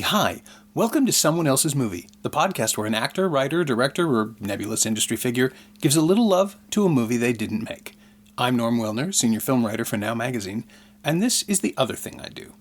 Hi, welcome to Someone Else's Movie, the podcast where an actor, writer, director, or nebulous industry figure gives a little love to a movie they didn't make. I'm Norm Wilner, senior film writer for Now Magazine, and this is the other thing I do.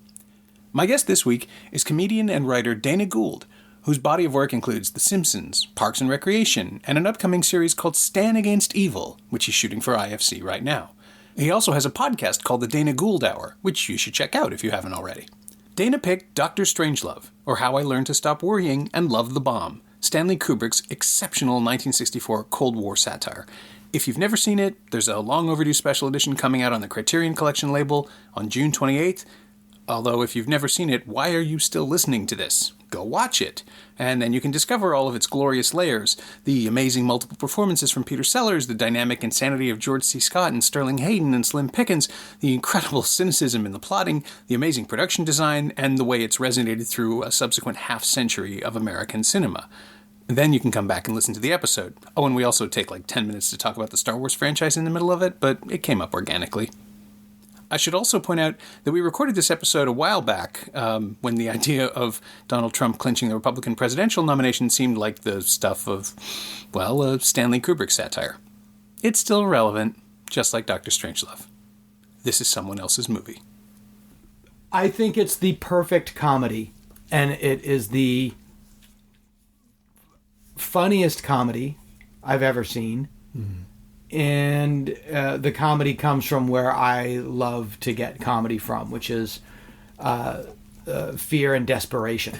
My guest this week is comedian and writer Dana Gould, whose body of work includes The Simpsons, Parks and Recreation, and an upcoming series called Stan Against Evil, which he's shooting for IFC right now. He also has a podcast called The Dana Gould Hour, which you should check out if you haven't already. Dana picked Dr. Strangelove, or How I Learned to Stop Worrying and Love the Bomb, Stanley Kubrick's exceptional 1964 Cold War satire. If you've never seen it, there's a long overdue special edition coming out on the Criterion Collection label on June 28th. Although if you've never seen it, why are you still listening to this? Go watch it, and then you can discover all of its glorious layers, the amazing multiple performances from Peter Sellers, the dynamic insanity of George C. Scott and Sterling Hayden and Slim Pickens, the incredible cynicism in the plotting, the amazing production design, and the way it's resonated through a subsequent half-century of American cinema. Then you can come back and listen to the episode. Oh, and we also take like 10 minutes to talk about the Star Wars franchise in the middle of it, but it came up organically. I should also point out that we recorded this episode a while back when the idea of Donald Trump clinching the Republican presidential nomination seemed like the stuff of, well, a Stanley Kubrick satire. It's still relevant, just like Dr. Strangelove. This is Someone Else's Movie. I think it's the perfect comedy, and it is the funniest comedy I've ever seen. Mm-hmm. And the comedy comes from where I love to get comedy from, which is fear and desperation.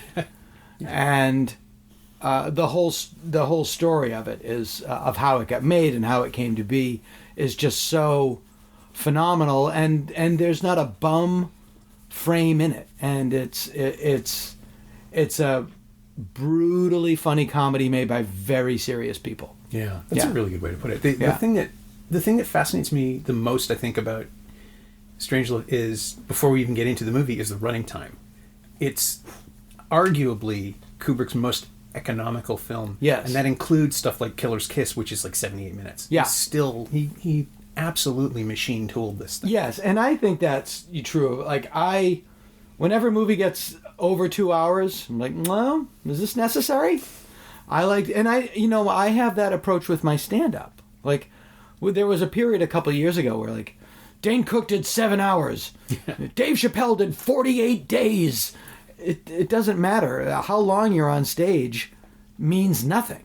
And the whole story of it is of how it got made and how it came to be is just so phenomenal. And there's not a bum frame in it, and it's a brutally funny comedy made by very serious people. Yeah, that's a really good way to put it. The thing that fascinates me the most, I think, about Strangelove is, before we even get into the movie, is the running time. It's arguably Kubrick's most economical film. Yes. And that includes stuff like Killer's Kiss, which is like 78 minutes. Yeah. He absolutely machine tooled this thing. Yes, and I think that's true. Like, whenever a movie gets over 2 hours, I'm like, well, is this necessary? I have that approach with my stand-up. Like, there was a period a couple of years ago where, like, Dane Cook did 7 hours. Dave Chappelle did 48 days. It doesn't matter. How long you're on stage means nothing.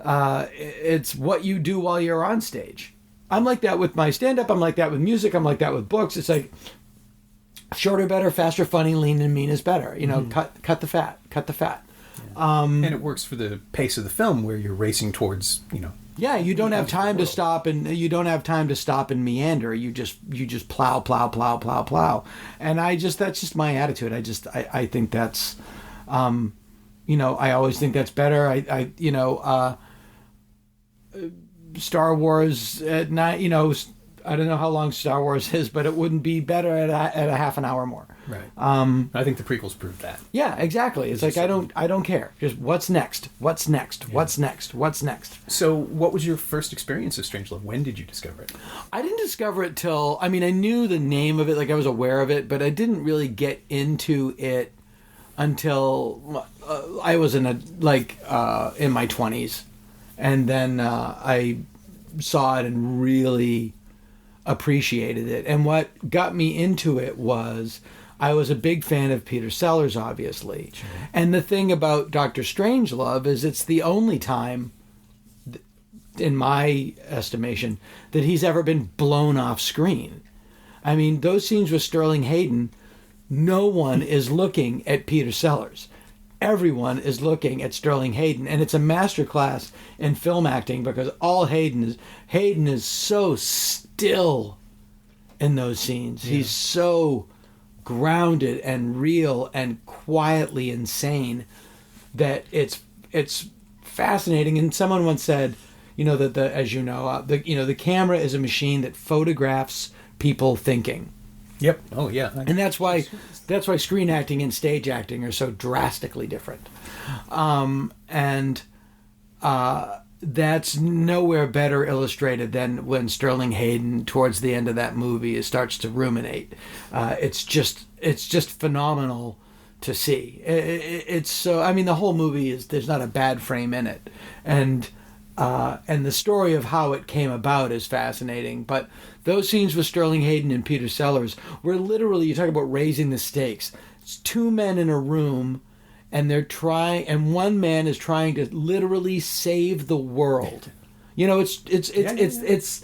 It's what you do while you're on stage. I'm like that with my stand-up. I'm like that with music. I'm like that with books. It's like, shorter better, faster, funny, lean and mean is better. Cut the fat. Yeah. And it works for the pace of the film where you're racing towards, Yeah, you don't have time to stop and meander. You just plow. And that's just my attitude. I think that's, I always think that's better. Star Wars at night, I don't know how long Star Wars is, but it wouldn't be better at a half an hour more. Right. I think the prequels proved that. Yeah, exactly. It's like I don't care. Just what's next? What's next? Yeah. What's next? So, what was your first experience of Strangelove? When did you discover it? I didn't discover it till I knew the name of it, like I was aware of it, but I didn't really get into it until I was in my 20s, and then I saw it and really appreciated it. And what got me into it was I was a big fan of Peter Sellers, obviously. Sure. And the thing about Dr. Strangelove is it's the only time, in my estimation, that he's ever been blown off screen. I mean, those scenes with Sterling Hayden, no one is looking at Peter Sellers. Everyone is looking at Sterling Hayden, and it's a masterclass in film acting because all Hayden is so still in those scenes. Yeah. He's so grounded and real and quietly insane that it's fascinating. And someone once said, that the camera is a machine that photographs people thinking. Yep. Oh, yeah. And that's why screen acting and stage acting are so drastically different. That's nowhere better illustrated than when Sterling Hayden, towards the end of that movie, starts to ruminate. It's just phenomenal to see. It's so. I mean, the whole movie there's not a bad frame in it, and the story of how it came about is fascinating. But those scenes with Sterling Hayden and Peter Sellers were literally, you talk about raising the stakes. It's two men in a room. And and one man is trying to literally save the world. You know, it's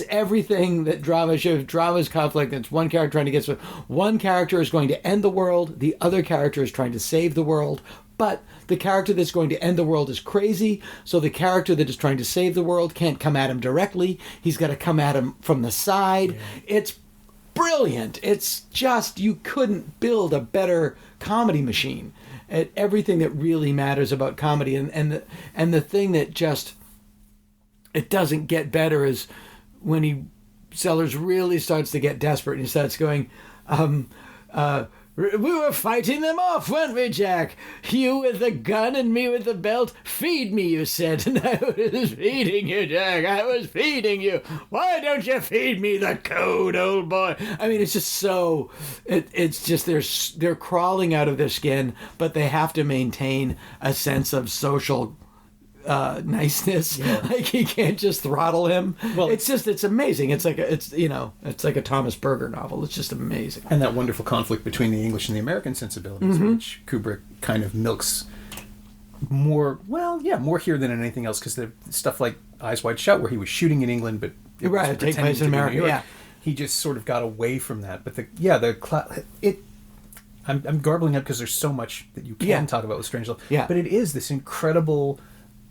everything that drama shows. Drama's conflict. It's one character trying to get. One character is going to end the world. The other character is trying to save the world. But the character that's going to end the world is crazy. So the character that is trying to save the world can't come at him directly. He's got to come at him from the side. Yeah. It's brilliant. It's just, you couldn't build a better comedy machine. At everything that really matters about comedy, and the thing that just, it doesn't get better is when Sellers really starts to get desperate and he starts going, we were fighting them off, weren't we, Jack? You with the gun and me with the belt. Feed me, you said. And I was feeding you, Jack. I was feeding you. Why don't you feed me the code, old boy? I mean, it's just so... It's just they're crawling out of their skin, but they have to maintain a sense of social niceness. Yeah. Like, he can't just throttle him. Well, it's amazing. It's like a Thomas Berger novel. It's just amazing. And that wonderful conflict between the English and the American sensibilities, which Kubrick kind of milks more here than in anything else, because the stuff like Eyes Wide Shut, where he was shooting in England, but it was take place in America. Yeah, he just sort of got away from that. But I'm garbling up because there's so much that you can talk about with Strangelove. Yeah, but it is this incredible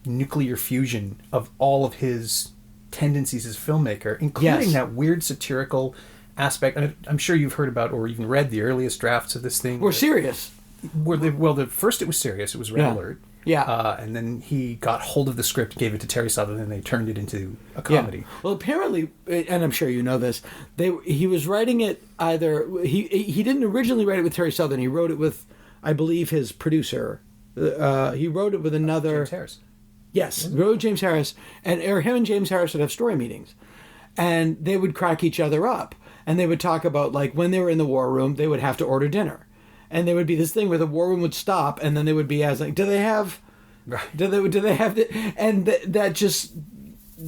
nuclear fusion of all of his tendencies as a filmmaker, including that weird satirical aspect. And I'm sure you've heard about or even read the earliest drafts of this thing. We're serious. The first it was serious. It was Red Alert. Yeah. And then he got hold of the script, gave it to Terry Sutherland, and they turned it into a comedy. Yeah. Well, apparently, and I'm sure you know this, he was writing it either... He didn't originally write it with Terry Sutherland. He wrote it with, I believe, his producer. He wrote it with another... James Harris. Yes, wrote James Harris, or him and James Harris would have story meetings, and they would crack each other up, and they would talk about, like, when they were in the war room, they would have to order dinner, and there would be this thing where the war room would stop, and then they would be as like, do they have and that just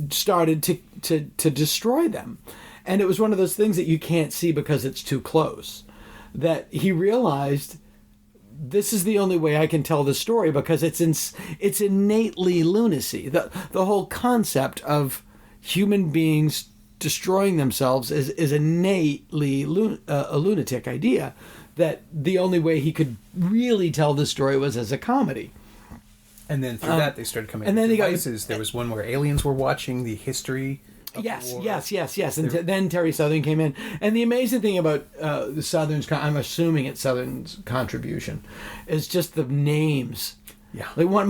started to destroy them, and it was one of those things that you can't see because it's too close. That he realized, this is the only way I can tell the story, because it's innately lunacy. The whole concept of human beings destroying themselves is innately a lunatic idea. That the only way he could really tell the story was as a comedy. And then through that they started coming. And then there was one where aliens were watching the history. Yes. And then Terry Sutherland came in. And the amazing thing about the Southern's, I'm assuming it's Southern's contribution, is just the names. Yeah. Like one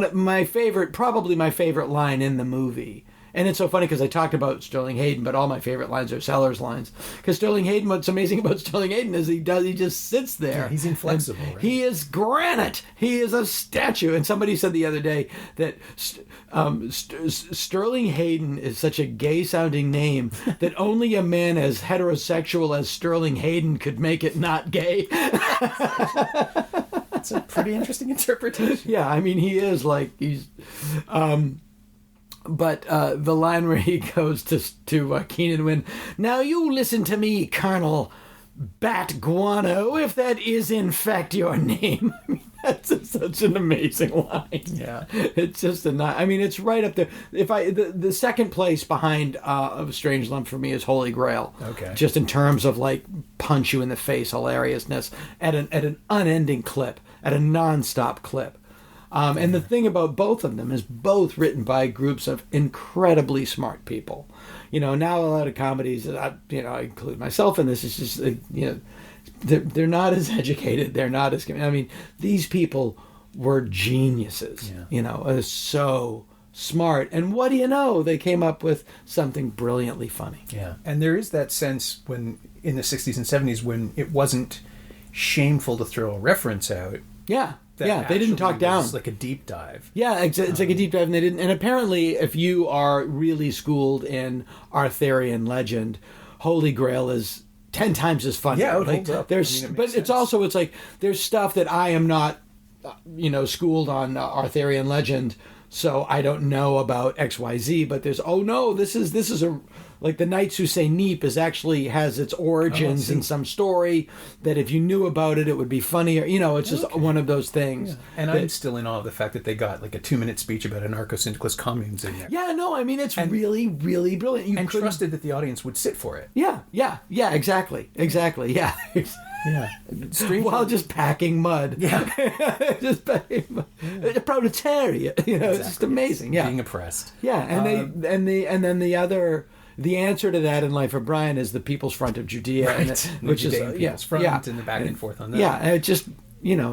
of my favorite, probably my favorite line in the movie. And it's so funny because I talked about Sterling Hayden, but all my favorite lines are Sellers lines. Because Sterling Hayden, what's amazing about Sterling Hayden is he just sits there. Yeah, he's inflexible. Right? He is granite. He is a statue. And somebody said the other day that Sterling Hayden is such a gay-sounding name that only a man as heterosexual as Sterling Hayden could make it not gay. That's a pretty interesting interpretation. Yeah, I mean, he is like, he's... But the line where he goes to Keenan Wynn, now you listen to me, Colonel Bat Guano, if that is in fact your name. I mean, that's such an amazing line. Yeah, it's just it's right up there. The second place behind of Strangelove for me is Holy Grail. Okay, just in terms of like punch you in the face hilariousness at an unending clip, at a nonstop clip. And the thing about both of them is both written by groups of incredibly smart people. You know, now a lot of comedies, I include myself in this, it's just, they're not as educated. They're not as, these people were geniuses, so smart. And what do you know? They came up with something brilliantly funny. Yeah. And there is that sense when in the 60s and 70s when it wasn't shameful to throw a reference out. Yeah. That Yeah, they didn't talk down. It's like a deep dive. Yeah, it's like a deep dive, and they didn't. And apparently, if you are really schooled in Arthurian legend, Holy Grail is 10 times as funny. Yeah, it like, holds up. there's, I mean, it but makes it's sense. also it's like there's stuff that I am not, schooled on Arthurian legend, so I don't know about XYZ. But there's this is a like the Knights Who Say Neep has its origins in some story that if you knew about it, it would be funnier. It's just one of those things. Yeah. And I'm still in awe of the fact that they got like a 2-minute speech about anarcho-syndicalist communes in there. Yeah, no, I mean it's really, really brilliant. You And couldn't- trusted that the audience would sit for it. Yeah, exactly, yeah. Yeah. While just packing mud. Yeah. Just packing mud. A proletariat. It's just amazing. Yeah. Being oppressed. Yeah, and the answer to that in Life of Brian is the People's Front of Judea, Right. which is People's Front and the back and forth on that. Yeah, and it just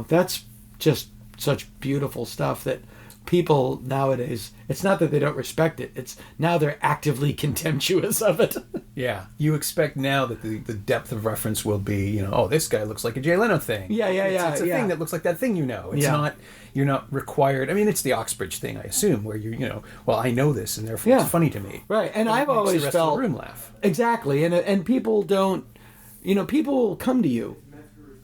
that's just such beautiful stuff that people nowadays, it's not that they don't respect it, it's now they're actively contemptuous of it. Yeah. You expect now that the depth of reference will be, this guy looks like a Jay Leno thing. Yeah. It's a thing that looks like that thing It's not, you're not required. I mean, it's the Oxbridge thing, I assume, where I know this and therefore it's funny to me. Right, and it I've makes always the rest felt... of the room laugh. Exactly, and people don't... people will come to you.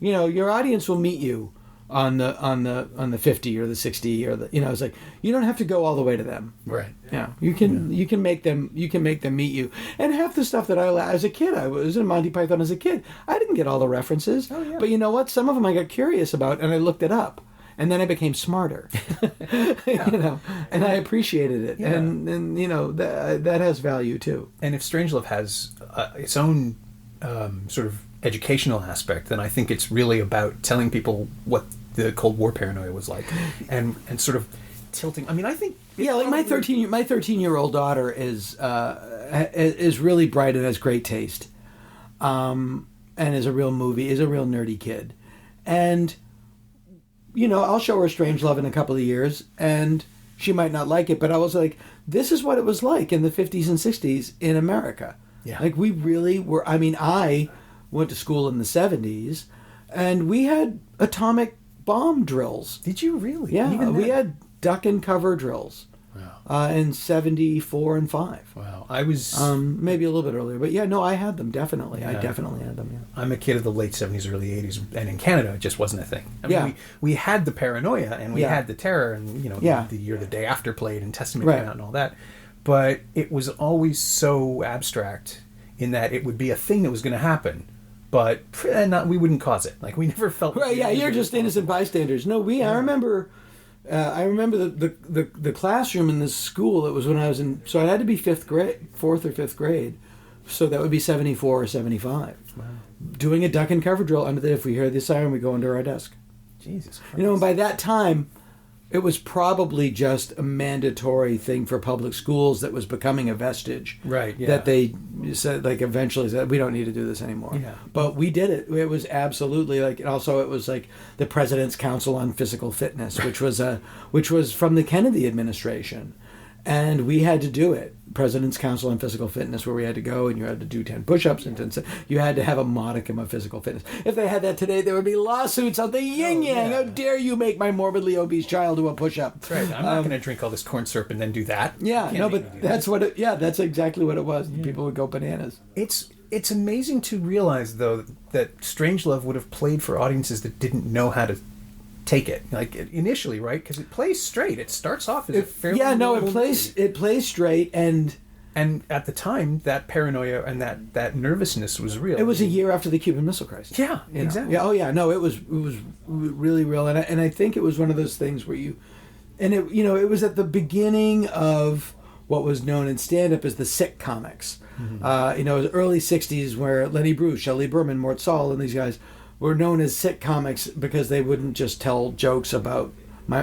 Your audience will meet you on the 50 or the 60 or the it's like you don't have to go all the way to them. Right. Yeah, you can make them meet you. And half the stuff that as a kid, I was in Monty Python as a kid, I didn't get all the references. Oh, yeah. But you know what? Some of them I got curious about and I looked it up. And then I became smarter, and I appreciated it, Yeah. and that has value too. And if Strangelove has its own sort of educational aspect, then I think it's really about telling people what the Cold War paranoia was like, and sort of tilting. I mean, I think Like my 13-year-old daughter is really bright and has great taste, and is a real nerdy kid, and I'll show her Strangelove in a couple of years, and she might not like it, but I was like, this is what it was like in the 50s and 60s in America. Yeah. Like we really were. I mean, I went to school in the 70s, and we had atomic bomb drills. Did you really? Yeah, Even we then? had duck and cover drills. Wow. In 74 and 5. Wow. I was... maybe a little bit earlier, but yeah, no, I had them, definitely. Yeah. I definitely had them, yeah. I'm a kid of the late 70s, early 80s, and in Canada, it just wasn't a thing. I mean, Yeah. we had the paranoia, and we had the terror, and, Yeah. the year the day after played, and Testament Right. came out, and all that. But it was always so abstract in that it would be a thing that was going to happen, but we wouldn't cause it. Like, we never felt... Right, yeah, you're just innocent bystanders. No, I remember the classroom in this school. It was when I was in, so I had to be 4th or 5th grade, so that would be 74 or 75. Wow. Doing a duck and cover drill if we hear the siren, we go under our desk. Jesus Christ. And by that time, it was probably just a mandatory thing for public schools that was becoming a vestige. Right, yeah. That they said, eventually said, we don't need to do this anymore. Yeah. But we did it. It was absolutely and also it was the President's Council on Physical Fitness, which was from the Kennedy administration. And we had to do it. President's Council on Physical Fitness, where we had to go and you had to do 10 push-ups and 10 you had to have a modicum of physical fitness. If they had that today, there would be lawsuits on the yin-yang. Yeah. How dare you make my morbidly obese child do a push-up? That's right. I'm not going to drink all this corn syrup and then do that. Yeah, You no, can't make me but do that's that. what that's exactly what it was. Yeah. People would go bananas. It's amazing to realize, though, that Strangelove would have played for audiences that didn't know how to take it, initially, right? Because it plays straight. It starts off as a fairly it plays straight, and at the time that paranoia and that nervousness was real. it was a year after the Cuban Missile Crisis. Yeah, You know? exactly. Yeah, oh yeah, no, it was really real, and I think it was one of those things where it was at the beginning of what was known in stand-up as the sick comics. Mm-hmm. It was early '60s where Lenny Bruce, Shelley Berman, Mort Saul, and these guys were known as sick comics because they wouldn't just tell jokes about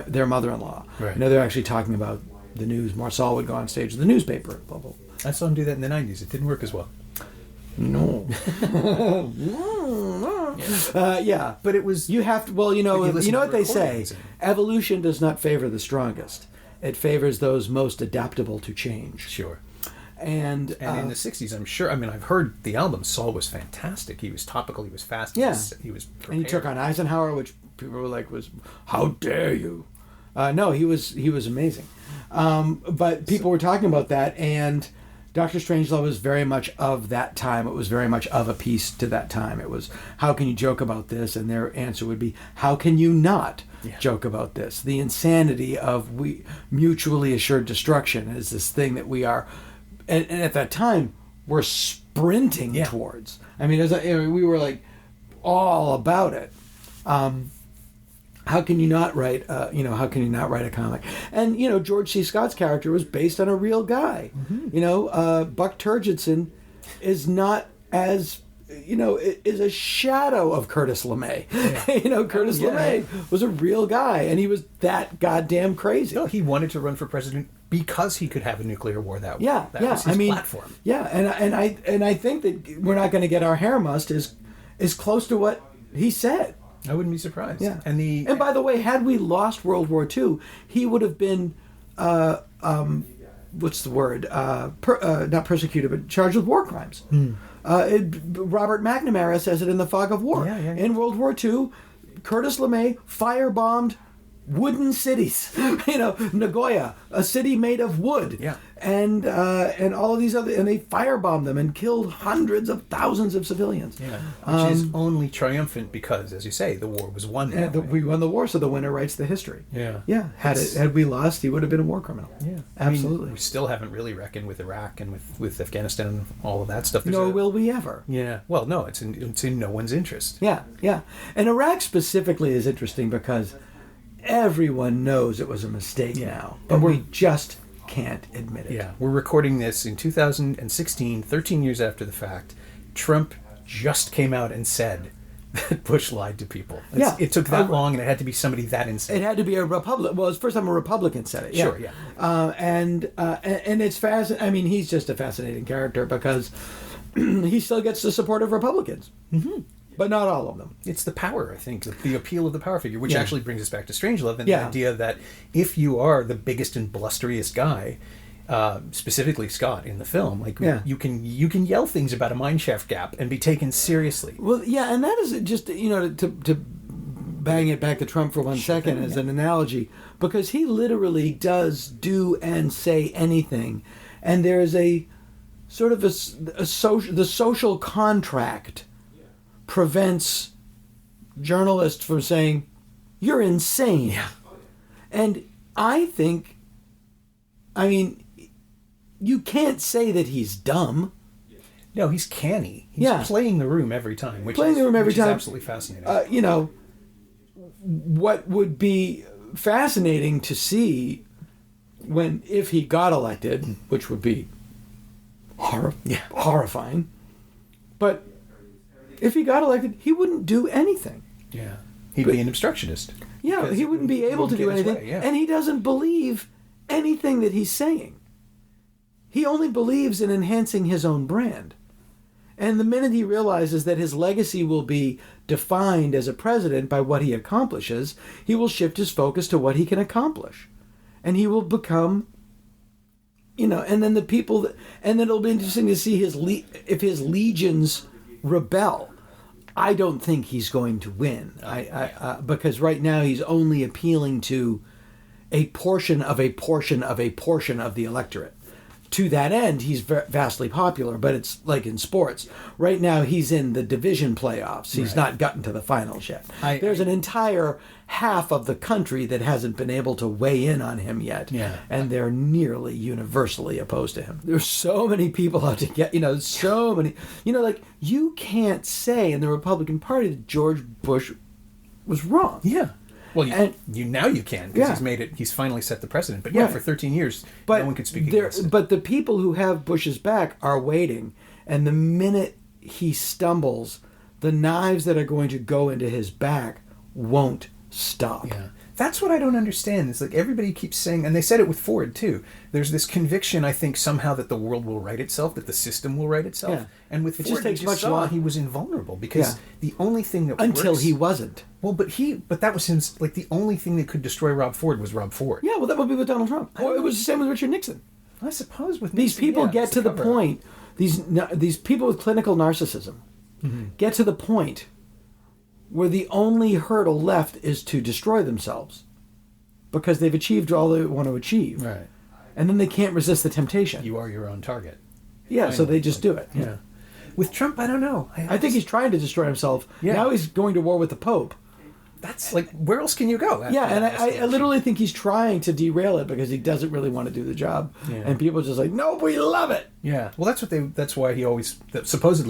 their mother-in-law. Right. They're actually talking about the news. Marcel would go on stage with the newspaper. Blah, blah. I saw him do that in the 90s. It didn't work as well. No. Yeah, But it was... you have to. Well, you know If you listen what to they say. recordings and- Evolution does not favor the strongest. It favors those most adaptable to change. Sure. And in the 60s, I'm sure, I mean, I've heard the album, Saul was fantastic. He was topical, he was fast, he was prepared. And he took on Eisenhower, which people were like, how dare you? No, he was amazing. But people were talking about that, and Dr. Strangelove was very much of that time. It was very much of a piece to that time. It was, how can you joke about this? And their answer would be, how can you not joke about this? The insanity of mutually assured destruction is this thing that we are, and at that time, we're sprinting towards. I mean, we were like all about it. How can you not write? How can you not write a comic? And George C. Scott's character was based on a real guy. Mm-hmm. Buck Turgidson is not as is a shadow of Curtis LeMay. Yeah. Curtis LeMay was a real guy, and he was that goddamn crazy. No, he wanted to run for president because he could have a nuclear war that way. That was his platform. Yeah, and I think that we're not going to get our hair mussed is close to what he said. I wouldn't be surprised. Yeah. And by the way, had we lost World War II, he would have been, what's the word? Not persecuted, but charged with war crimes. Robert McNamara says it in The Fog of War. In World War II, Curtis LeMay firebombed wooden cities. Nagoya, a city made of wood. Yeah. And all of these other, and they firebombed them and killed hundreds of thousands of civilians. Yeah. Which is only triumphant because, as you say, the war was won. We won the war, so the winner writes the history. Yeah. Yeah. Had we lost, he would have been a war criminal. Yeah. Absolutely. I mean, we still haven't really reckoned with Iraq and with Afghanistan and all of that stuff. Nor will we ever. Yeah. Well, no, it's in no one's interest. Yeah. Yeah. And Iraq specifically is interesting because everyone knows it was a mistake now, but we just can't admit it. Yeah, we're recording this in 2016, 13 years after the fact. Trump just came out and said that Bush lied to people. It took that long, and it had to be somebody that insane. It had to be a Republican. Well, it's the first time a Republican said it. Sure, yeah. And it's fascinating. I mean, he's just a fascinating character because he still gets the support of Republicans. Mm-hmm. But not all of them. It's the power, I think, the appeal of the power figure, which actually brings us back to Strangelove and the idea that if you are the biggest and blusteriest guy, specifically Scott in the film, you can yell things about a mineshaft gap and be taken seriously. Well, yeah, and that is just to bang it back to Trump for one second as an analogy, because he literally does do and say anything, and there is a sort of the social contract prevents journalists from saying, you're insane. Yeah. And I think, you can't say that he's dumb. No, he's canny. He's playing the room every time, which is absolutely fascinating. What would be fascinating to see if he got elected, which would be horrifying, but if he got elected, he wouldn't do anything. Yeah. He'd be an obstructionist. Yeah, he wouldn't be able to do anything. And he doesn't believe anything that he's saying. He only believes in enhancing his own brand. And the minute he realizes that his legacy will be defined as a president by what he accomplishes, he will shift his focus to what he can accomplish. And he will become, and then and then it'll be interesting to see if his legions rebel. I don't think he's going to win. Because right now he's only appealing to a portion of a portion of a portion of the electorate. To that end, he's vastly popular, but it's like in sports. Right now he's in the division playoffs. He's not gotten to the finals yet. There's an entire half of the country that hasn't been able to weigh in on him yet. Yeah. And they're nearly universally opposed to him. There's so many people out to get, so many, you can't say in the Republican Party that George Bush was wrong. Yeah. Well, now you can, because he's finally set the precedent. But for 13 years, no one could speak against it. But the people who have Bush's back are waiting, and the minute he stumbles, the knives that are going to go into his back won't stop. Yeah. That's what I don't understand. It's like everybody keeps saying, and they said it with Ford too, there's this conviction, I think, somehow that the world will right itself, that the system will right itself. Yeah. And with Ford, we just saw he was invulnerable, because the only thing that Until he wasn't. Well, but that was his, the only thing that could destroy Rob Ford was Rob Ford. Yeah, well, that would be with Donald Trump. Or it was the same with Richard Nixon. I suppose with these people get to the point. These people with clinical narcissism get to the point where the only hurdle left is to destroy themselves because they've achieved all they want to achieve. Right. And then they can't resist the temptation. You are your own target. Yeah, so they just do it. Yeah. With Trump, I don't know. I think he's trying to destroy himself. Yeah. Now he's going to war with the Pope. That's like, where else can you go? Yeah, and I literally think he's trying to derail it because he doesn't really want to do the job. Yeah. And people are just like, no, we love it. Yeah. Well, supposedly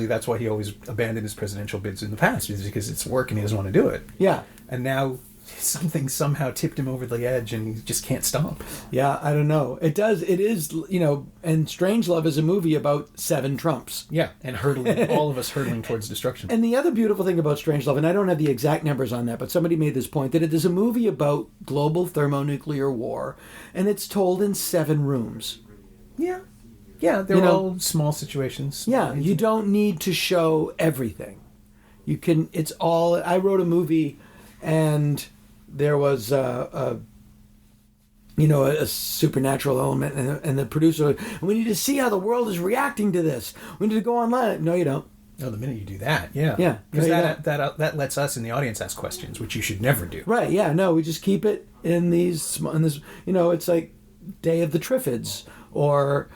that's why he always abandoned his presidential bids in the past, is because it's work and he doesn't want to do it. Yeah. And now something somehow tipped him over the edge and he just can't stop. Yeah, I don't know. It is, and Strangelove is a movie about 7 Trumps. Yeah, and hurtling, all of us hurtling towards destruction. And the other beautiful thing about Strangelove, and I don't have the exact numbers on that, but somebody made this point, that it is a movie about global thermonuclear war, and it's told in 7 rooms. Yeah. Yeah, they're all small situations. Yeah, you don't need to show everything. I wrote a movie and there was a supernatural element, and the producer, we need to see how the world is reacting to this. We need to go online. No, you don't. No, the minute you do that, yeah. Yeah. Because that lets us in the audience ask questions, which you should never do. Right, yeah, no, we just keep it in this, it's like Day of the Triffids, or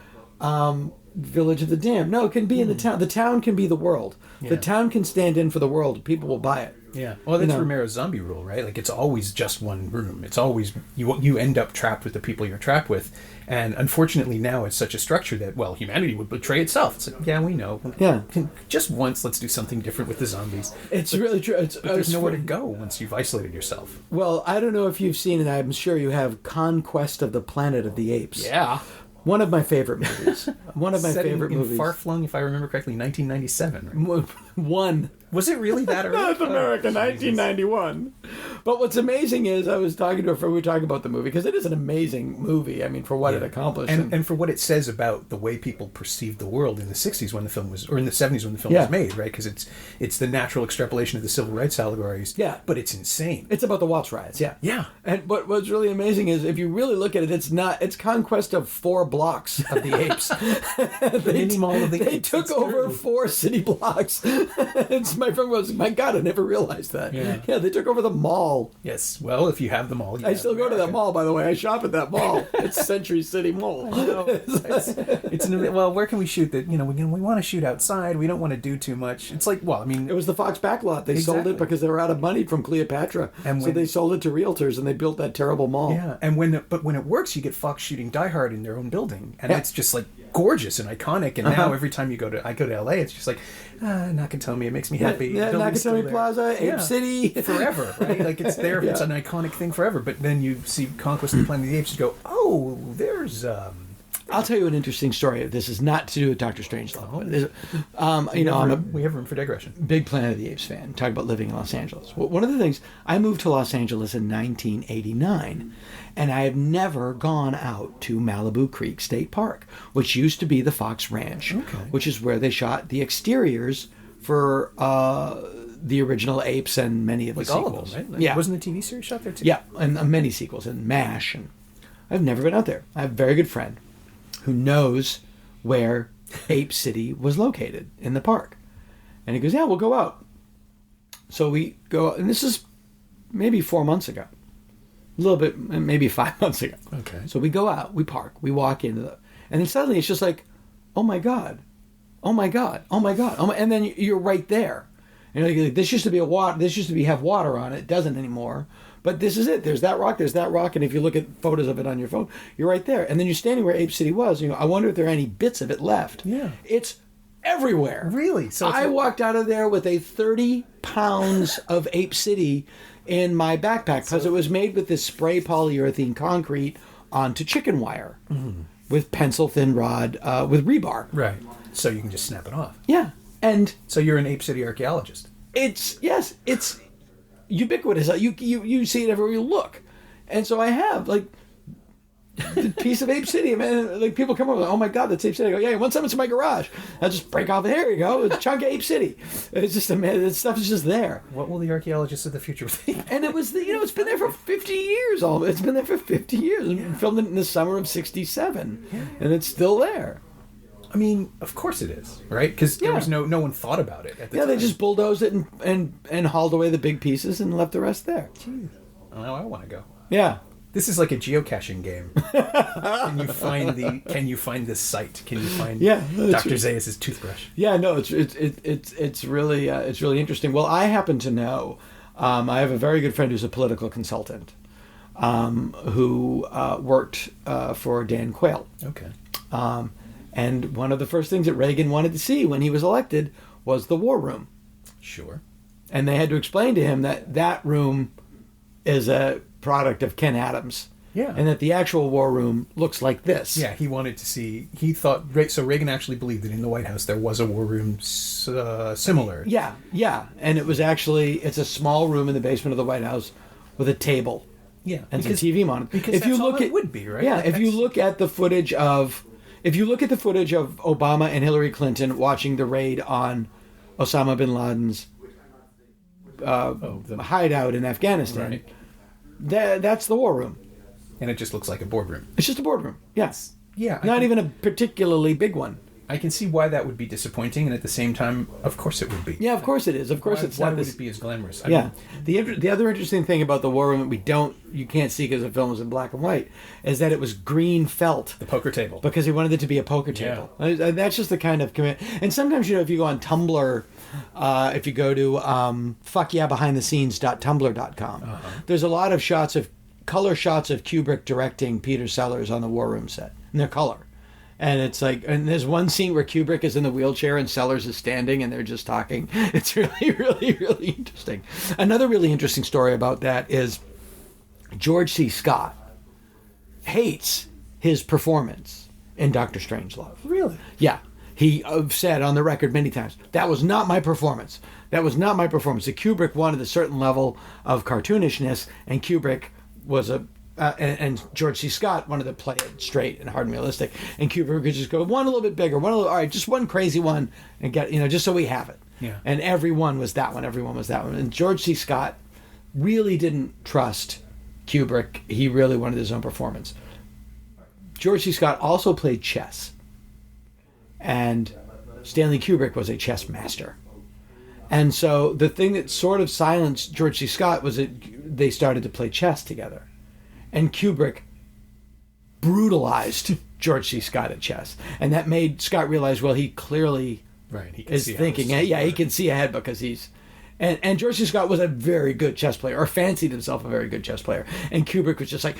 Village of the Damned. No, it can be in the town. The town can be the world. Yeah. The town can stand in for the world. People will buy it. Yeah. Well, that's Romero's zombie rule, right? Like, it's always just one room. It's always, you end up trapped with the people you're trapped with. And unfortunately now it's such a structure that, well, humanity would betray itself. It's like, yeah, we know. Yeah. Just once, let's do something different with the zombies. It's really true. But there's nowhere to go once you've isolated yourself. Well, I don't know if you've seen it. I'm sure you have, Conquest of the Planet of the Apes. Yeah. One of my favorite movies. One of my favorite movies. Far-flung, if I remember correctly, 1997. Right? One. Was it really that early? North America, 1991. But what's amazing is, I was talking to a friend, we were talking about the movie, because it is an amazing movie, for what it accomplished. And for what it says about the way people perceived the world in the 60s when the film was, or in the 70s when the film was made, right? Because it's the natural extrapolation of the civil rights allegories. Yeah. But it's insane. It's about the Watts riots, yeah. Yeah. And what's really amazing is, if you really look at it, it's conquest of 4 blocks of the apes. The mini mall of the apes. They took over 4 city blocks. My friend was, my God, I never realized that. Yeah, they took over the mall. Yes, well, if you have the mall, I still go to that mall, by the way. I shop at that mall. It's Century City Mall. I know. Well, where can we shoot that? We want to shoot outside. We don't want to do too much. It's like, well, I mean, it was the Fox backlot. They sold it because they were out of money from Cleopatra, so they sold it to realtors, and they built that terrible mall. Yeah, and when it works, you get Fox shooting Die Hard in their own building, and it's just like gorgeous and iconic. And now every time I go to LA, it's just like, Nakatomi, it makes me happy. Yeah, Nakatomi Plaza, Ape City, forever, right? Like, it's there. It's an iconic thing forever. But then you see Conquest of the Planet of the Apes, you go, oh, there's. I'll tell you an interesting story. This is not to do with Dr. Strangelove. We have room for digression. Big Planet of the Apes fan. Talk about living in Los Angeles. Well, one of the things, I moved to Los Angeles in 1989, and I have never gone out to Malibu Creek State Park, which used to be the Fox Ranch, which is where they shot the exteriors for the original Apes and many of the sequels. All of them, right? Like, wasn't the TV series shot there too? Yeah, and many sequels, and MASH. And I've never been out there. I have a very good friend who knows where Ape City was located in the park. And he goes, yeah, we'll go out. So we go out, and this is maybe 4 months ago. A little bit, maybe 5 months ago. Okay. So we go out, we park, we walk into and then suddenly it's just like, oh my God, oh my God, oh my God. And then you're right there. Like, this used to have water on it. It doesn't anymore. But this is it. There's that rock, and if you look at photos of it on your phone, you're right there. And then you're standing where Ape City was, and you go, I wonder if there are any bits of it left. Yeah. It's everywhere. Really? So I walked out of there with 30 pounds of Ape City in my backpack, because it was made with this spray polyurethane concrete onto chicken wire with pencil thin rod, with rebar. Right. So you can just snap it off. Yeah. And so you're an Ape City archaeologist. It's ubiquitous. You see it everywhere you look. And so I have, piece of Ape City, man. Like, people come over, like, oh my God, that's Ape City. I go, yeah, you want something to my garage? I'll just break off, here you go, it's a chunk of Ape City. It's just, this stuff is just there. What will the archaeologists of the future think? And it was, it's been there for 50 years. It's been there for 50 years. And filmed it in the summer of 67. Yeah. And it's still there. I mean, of course it is, right? Because there was no one thought about it at the time. They just bulldozed it and hauled away the big pieces and left the rest there. Jeez. Oh, I want to go. Yeah. This is like a geocaching game. Can you find this site? Can you find Dr. Zayas' toothbrush? Yeah, no, it's really interesting. Well, I happen to know, I have a very good friend who's a political consultant, who worked for Dan Quayle. Okay. And one of the first things that Reagan wanted to see when he was elected was the war room. Sure. And they had to explain to him that room is a product of Ken Adams. Yeah. And that the actual war room looks like this. Yeah, he wanted to see, he thought, so Reagan actually believed that in the White House there was a war room similar. Yeah. And it was it's a small room in the basement of the White House with a table. Yeah. And some TV monitor. Because if you look it would be, right? Yeah, if you look at the footage of Obama and Hillary Clinton watching the raid on Osama bin Laden's hideout in Afghanistan, right. That's the war room. And it just looks like a boardroom. It's just a boardroom. Yes. Yeah. Not even a particularly big one. I can see why that would be disappointing, and at the same time, of course it would be. Yeah, of course it is. Of course it's why not would it be as glamorous? The other interesting thing about the war room that you can't see because the film is in black and white, is that it was green felt. The poker table. Because he wanted it to be a poker table. Yeah. That's just the kind of commit. And sometimes, if you go on Tumblr, if you go to fuckyeahbehindthescenes.tumblr.com, there's a lot of color shots of Kubrick directing Peter Sellers on the war room set. And they're color. And it's like, and there's one scene where Kubrick is in the wheelchair and Sellers is standing and they're just talking. It's really, really, really interesting. Another really interesting story about that is George C. Scott hates his performance in Dr. Strangelove. Really? Yeah. He said on the record many times, that was not my performance. That was not my performance. The Kubrick wanted a certain level of cartoonishness, and Kubrick was and George C. Scott wanted to play it straight and hard and realistic. And Kubrick could just go one a little bit bigger, all right, just one crazy one, and get, just so we have it. Yeah. And everyone was that one. And George C. Scott really didn't trust Kubrick. He really wanted his own performance. George C. Scott also played chess. And Stanley Kubrick was a chess master. And so the thing that sort of silenced George C. Scott was that they started to play chess together. And Kubrick brutalized George C. Scott at chess. And that made Scott realize, well, he clearly is thinking, he can see ahead because he's... And George C. Scott was a very good chess player, or fancied himself a very good chess player. And Kubrick was just like...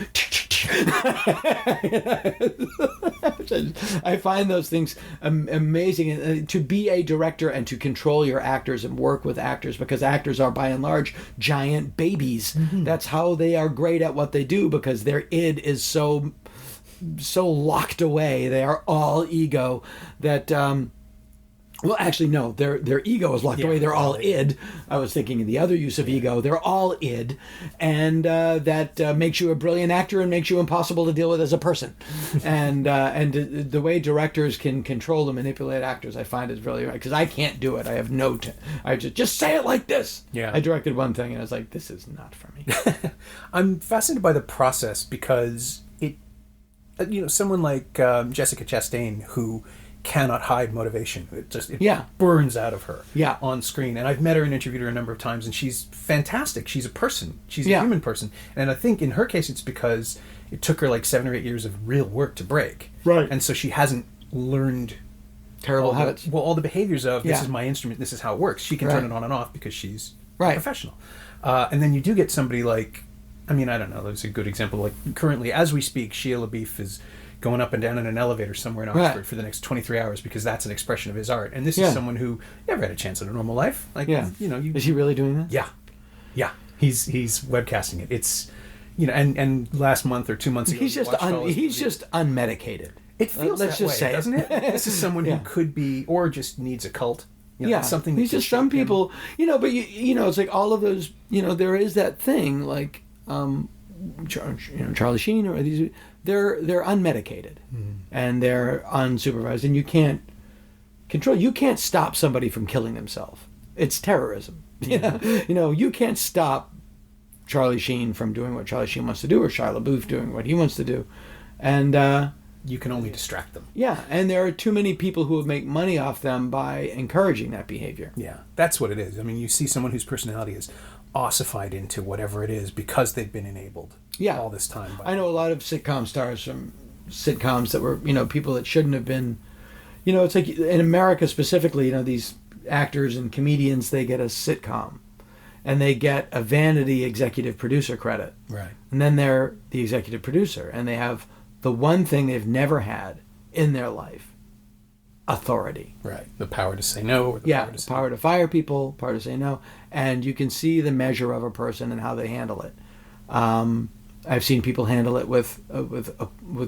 I find those things amazing. And to be a director and to control your actors and work with actors, because actors are by and large giant babies. Mm-hmm. That's how they are great at what they do, because their id is so locked away. They are all ego that... well, actually, no. Their ego is locked away. They're all id. I was thinking of the other use of ego. They're all id, and that makes you a brilliant actor and makes you impossible to deal with as a person. And the way directors can control and manipulate actors, I find is really right, because I can't do it. I have I just say it like this. Yeah. I directed one thing and I was like, this is not for me. I'm fascinated by the process because it, someone like Jessica Chastain, who cannot hide motivation. It burns out of her on screen. And I've met her and interviewed her a number of times, and she's fantastic. She's a person. She's a human person. And I think in her case it's because it took her like 7 or 8 years of real work to break. Right. And so she hasn't learned terrible habits. All the behaviors of this is my instrument, this is how it works. She can turn it on and off because she's a professional. And then you do get somebody like, I don't know, there's a good example. Like currently, as we speak, Shia LaBeouf is going up and down in an elevator somewhere in Oxford for the next 23 hours because that's an expression of his art. And this is someone who never had a chance at a normal life. Like, is he really doing that? Yeah. Yeah. He's webcasting it. It's, and last month or 2 months ago, he's just unmedicated. It feels Let's that just way, say doesn't it? This is someone who could be, or just needs a cult. Something. He's just some people, but it's like all of those, there is that thing like, Charlie Sheen or these, they're unmedicated and they're unsupervised, and you can't control. You can't stop somebody from killing themselves. It's terrorism. Yeah. You can't stop Charlie Sheen from doing what Charlie Sheen wants to do, or Shia LaBeouf doing what he wants to do, and you can only distract them. Yeah, and there are too many people who make money off them by encouraging that behavior. Yeah, that's what it is. I mean, you see someone whose personality is ossified into whatever it is because they've been enabled all this time. I know a lot of sitcom stars from sitcoms that were, people that shouldn't have been, it's like in America specifically, these actors and comedians, they get a sitcom and they get a vanity executive producer credit. Right. And then they're the executive producer and they have the one thing they've never had in their life: authority. Right. The power to say no. Or the power to fire people, power to say no. And you can see the measure of a person and how they handle it. I've seen people handle it with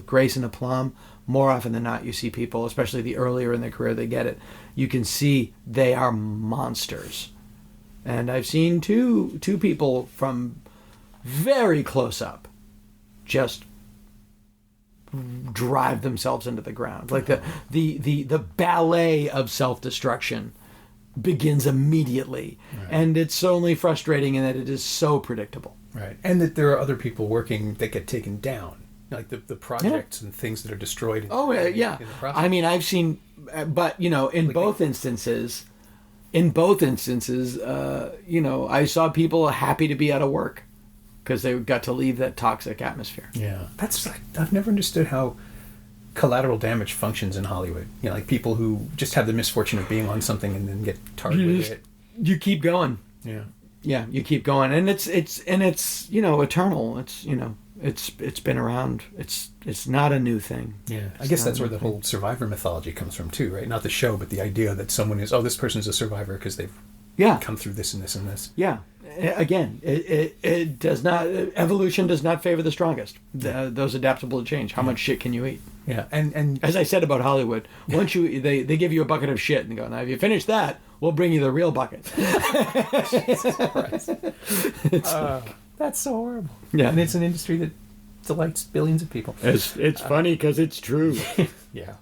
grace and aplomb. More often than not, you see people, especially the earlier in their career they get it, you can see they are monsters. And I've seen two people from very close up just drive themselves into the ground. Like the ballet of self-destruction begins immediately. Right. And it's only frustrating in that it is so predictable. Right. And that there are other people working that get taken down. Like the projects and things that are destroyed. In the process. I mean, I've seen, but, in both instances, I saw people happy to be out of work because they got to leave that toxic atmosphere. Yeah. I've never understood how collateral damage functions in Hollywood. Like people who just have the misfortune of being on something and then get tarred with it. You keep going. Yeah. Yeah, you keep going. And it's eternal. It's been around. It's not a new thing. Yeah. I guess that's where the whole survivor mythology comes from too, right? Not the show, but the idea that someone is, this person's a survivor because they've come through this and this and this. Yeah. Again, it does not. Evolution does not favor the strongest. Those adaptable to change. How much shit can you eat? Yeah, and as I said about Hollywood, once they give you a bucket of shit and go, now if you finish that, we'll bring you the real bucket. That's so horrible. Yeah, and it's an industry that delights billions of people. It's funny because it's true. Yeah.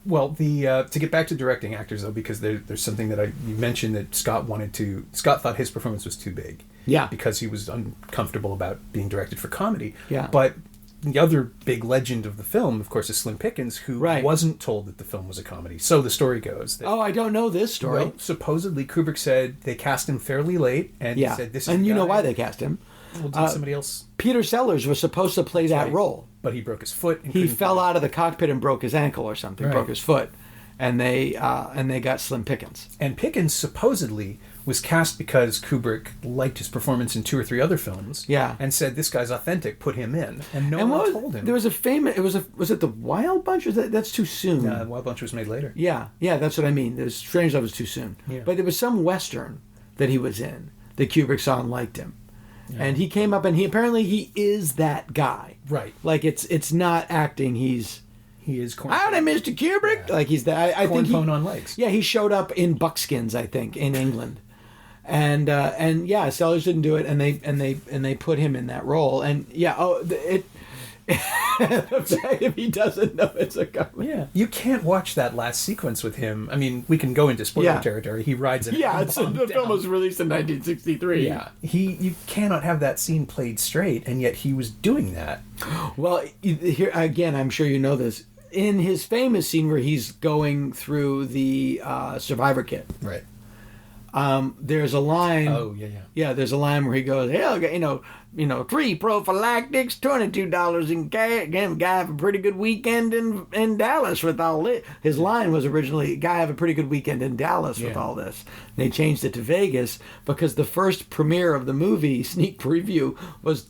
Well, to get back to directing actors though, because there's something that you mentioned that Scott thought his performance was too big. Yeah. Because he was uncomfortable about being directed for comedy. Yeah. But the other big legend of the film, of course, is Slim Pickens, who wasn't told that the film was a comedy. So the story goes. That, I don't know this story. Well, supposedly Kubrick said they cast him fairly late, and he said this is and you know why they cast him. Well, did somebody else? Peter Sellers was supposed to play that role. But he broke his foot. He fell out of the cockpit and broke his ankle or something, broke his foot. And they got Slim Pickens. And Pickens supposedly was cast because Kubrick liked his performance in 2 or 3 other films. Yeah. And said, this guy's authentic, put him in. And no one told him. There was a famous, was it The Wild Bunch? Or that's too soon? The Wild Bunch was made later. Yeah, that's what I mean. Strangelove was too soon. Yeah. But there was some Western that he was in that Kubrick saw and liked him. Yeah. And he came up and he is that guy. Right. Like it's not acting, he is corn. Howdy, Mr. Kubrick. Yeah. Like he's that. I think corn on legs. Yeah, he showed up in buckskins, I think, in England, and Sellers didn't do it, and they put him in that role, and if he doesn't know it's a comedy. Yeah, you can't watch that last sequence with him. I mean, we can go into spoiler territory. He rides an the film was released in 1963. Yeah, you cannot have that scene played straight, and yet he was doing that. Well, here again, I'm sure you know this. In his famous scene where he's going through the survivor kit, right? There's a line. Oh yeah. There's a line where he goes, "Hell, 3 prophylactics, $22 in cash. Again, guy have a pretty good weekend in Dallas with all this." His line was originally, "Guy have a pretty good weekend in Dallas with all this." They changed it to Vegas because the first premiere of the movie, sneak preview, was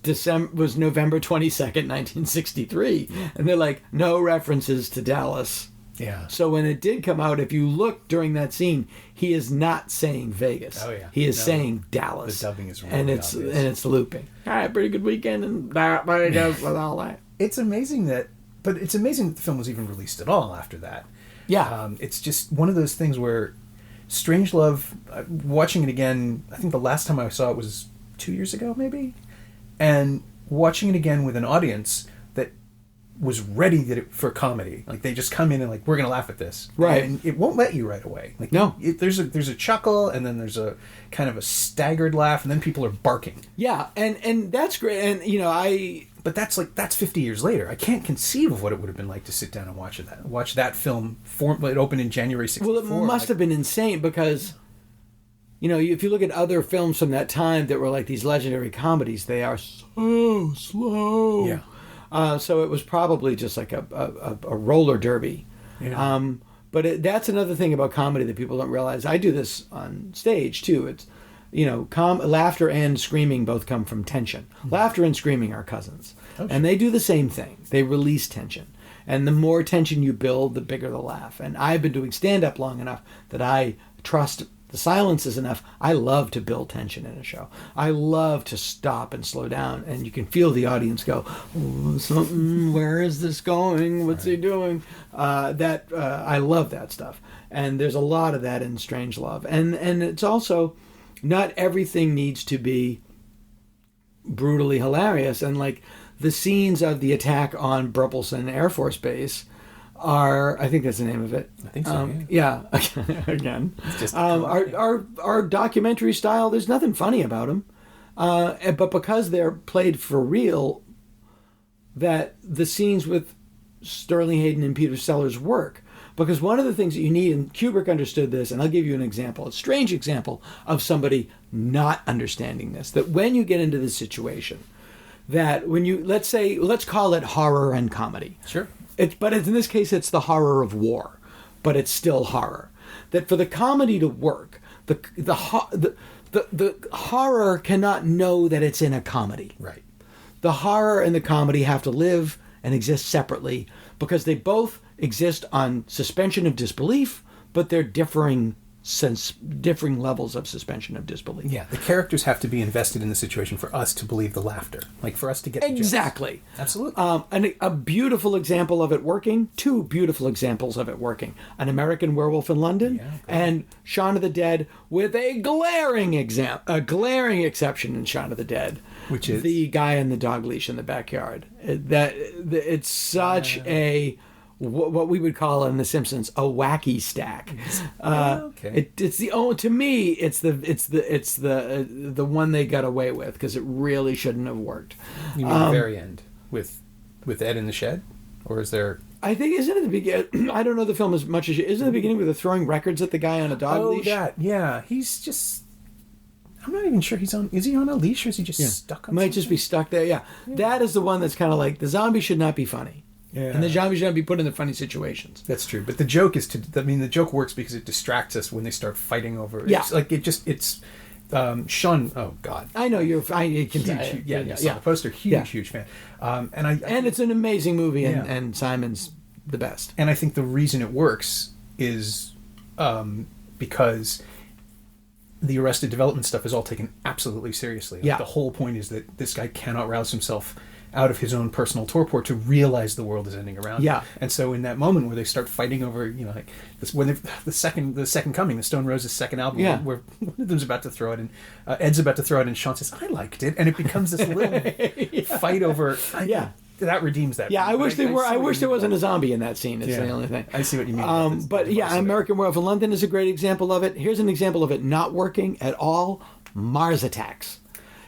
November 22nd, 1963, and they're like, no references to Dallas. Yeah. So when it did come out, if you look during that scene, he is not saying Vegas. Oh yeah. He is saying Dallas. The dubbing is really obvious. And it's looping. All right, pretty good weekend and with all that. It's amazing that the film was even released at all after that. Yeah. It's just one of those things where Strangelove, watching it again, I think the last time I saw it was 2 years ago maybe, and watching it again with an audience that was ready for comedy. Like, they just come in and like, we're going to laugh at this. Right. And it won't let you right away. Like, no. There's a chuckle, and then there's a kind of a staggered laugh, and then people are barking. Yeah, and that's great. And, you know, But that's 50 years later. I can't conceive of what it would have been like to sit down and watch that film. It opened in January 1964. Well, it must have been insane because, you know, if you look at other films from that time that were like these legendary comedies, they are so slow. Yeah. So it was probably just like a roller derby. Yeah. But that's another thing about comedy that people don't realize. I do this on stage too. It's, you know, laughter and screaming both come from tension. Mm-hmm. Laughter and screaming are cousins. Oh, and they do the same thing. They release tension. And the more tension you build, the bigger the laugh. And I've been doing stand-up long enough that I trust the silence is enough. I love to build tension in a show. I love to stop and slow down. And you can feel the audience go, where is this going? What's he doing? I love that stuff. And there's a lot of that in Strangelove. And it's also... not everything needs to be brutally hilarious. And like the scenes of the attack on Burleson Air Force Base are, I think that's the name of it. I think so. Yeah. Again, are documentary style. There's nothing funny about them, but because they're played for real, that the scenes with Sterling Hayden and Peter Sellers work. Because one of the things that you need, and Kubrick understood this, and I'll give you an example, a strange example of somebody not understanding this, that when you get into this situation, that when you, let's call it horror and comedy. Sure. But in this case, it's the horror of war, but it's still horror. That for the comedy to work, the horror cannot know that it's in a comedy. Right. The horror and the comedy have to live and exist separately because they both exist on suspension of disbelief, but they're differing levels of suspension of disbelief. Yeah, the characters have to be invested in the situation for us to believe the laughter, like for us to get exactly. The jokes. Absolutely. And a beautiful example of it working, two beautiful examples of it working: An American Werewolf in London and Shaun of the Dead, with a glaring exception in Shaun of the Dead, which is the guy in the dog leash in the backyard. It's such a what we would call in The Simpsons a wacky stack. Okay. It's to me it's the one they got away with because it really shouldn't have worked. You mean the very end with Ed in the shed, or is there? I think isn't it the beginning? I don't know the film as much as you. Isn't it the beginning where they're throwing records at the guy on a dog leash? Yeah. He's just. I'm not even sure he's on. Is he on a leash or is he just stuck on? Might just be stuck there. Yeah, that is the one that's kind of like the zombie should not be funny. Yeah. And the zombie should not be put in the funny situations. That's true. But the joke is the joke works because it distracts us when they start fighting over. Yeah. It's Sean. Oh God. I know you're. You can huge, the poster. Huge fan. And it's an amazing movie, and Simon's the best. And I think the reason it works is because the Arrested Development stuff is all taken absolutely seriously. Like, the whole point is that this guy cannot rouse himself out of his own personal torpor to realize the world is ending around him. And so in that moment where they start fighting over, like this, when the second coming, the Stone Roses' second album, where one of them's about to throw it in, Ed's about to throw it in, Sean says, "I liked it," and it becomes this little fight over. That redeems that. Yeah, I wish there wasn't a zombie in that scene. It's the only thing. I see what you mean. But American Werewolf in London is a great example of it. Here's an example of it not working at all: Mars Attacks.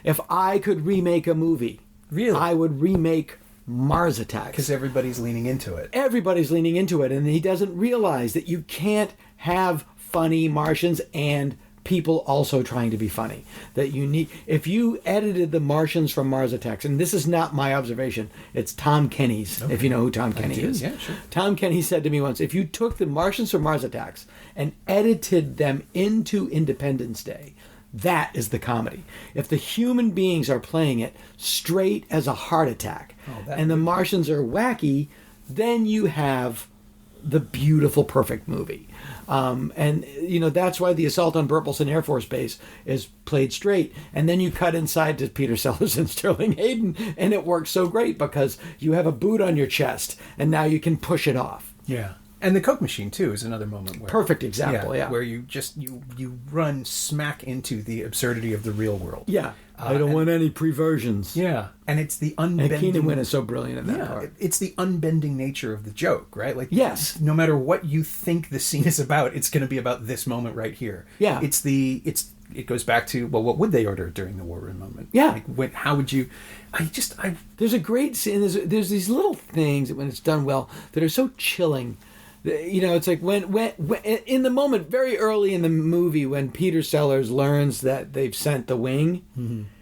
If I could remake a movie, I would remake Mars Attacks. Because everybody's leaning into it. Everybody's leaning into it, and he doesn't realize that you can't have funny Martians and people also trying to be funny. That you need, if you edited the Martians from Mars Attacks, and this is not my observation, it's Tom Kenny's, if you know who Tom Kenny is. Yeah, sure. Tom Kenny said to me once, if you took the Martians from Mars Attacks and edited them into Independence Day, that is the comedy. If the human beings are playing it straight as a heart attack, and the Martians are wacky, then you have the beautiful, perfect movie. And that's why the assault on Burleson Air Force Base is played straight, and then you cut inside to Peter Sellers and Sterling Hayden, and it works so great because you have a boot on your chest, and now you can push it off. Yeah. And the Coke machine too is another moment where Perfect example, yeah. where you run smack into the absurdity of the real world. Yeah. I don't want any perversions. Yeah. And it's the unbending... And Keenan Wynn is so brilliant in that part. It's the unbending nature of the joke, right? Like, yes. No matter what you think the scene is about, it's going to be about this moment right here. Yeah. It goes back to, well, what would they order during the war room moment? Yeah. Like, how would you... There's a great scene. There's these little things that when it's done well that are so chilling. You know, it's like when in the moment, very early in the movie, when Peter Sellers learns that they've sent the wing,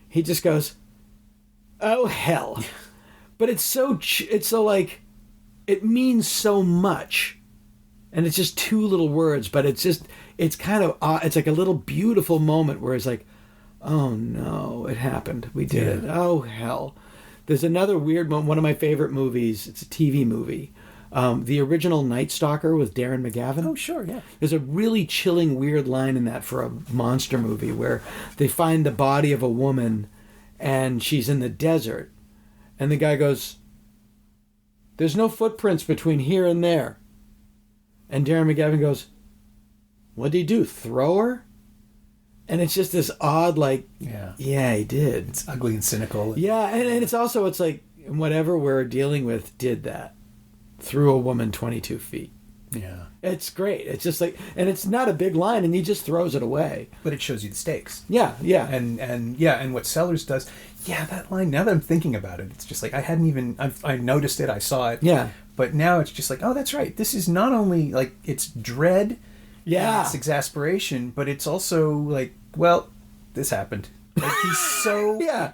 he just goes, "Oh hell!" But it's so like, it means so much, and it's just two little words, but it's kind of it's like a little beautiful moment where it's like, "Oh no, it happened. We did it. Oh hell!" There's another weird moment. One of my favorite movies. It's a TV movie. The original Night Stalker with Darren McGavin. Oh, sure, yeah. There's a really chilling, weird line in that for a monster movie where they find the body of a woman and she's in the desert. And the guy goes, "There's no footprints between here and there." And Darren McGavin goes, "What did he do, throw her?" And it's just this odd, like, yeah, he did. It's ugly and cynical. Yeah, and it's also, it's like, whatever we're dealing with did that. Threw a woman 22 feet. Yeah. It's great. It's just like, and it's not a big line, and he just throws it away. But it shows you the stakes. Yeah, yeah. And what Sellers does, that line, now that I'm thinking about it, it's just like, I noticed it, I saw it. Yeah. But now it's just like, oh, that's right. This is not only, like, it's dread, yeah, it's exasperation, but it's also like, well, this happened. Like,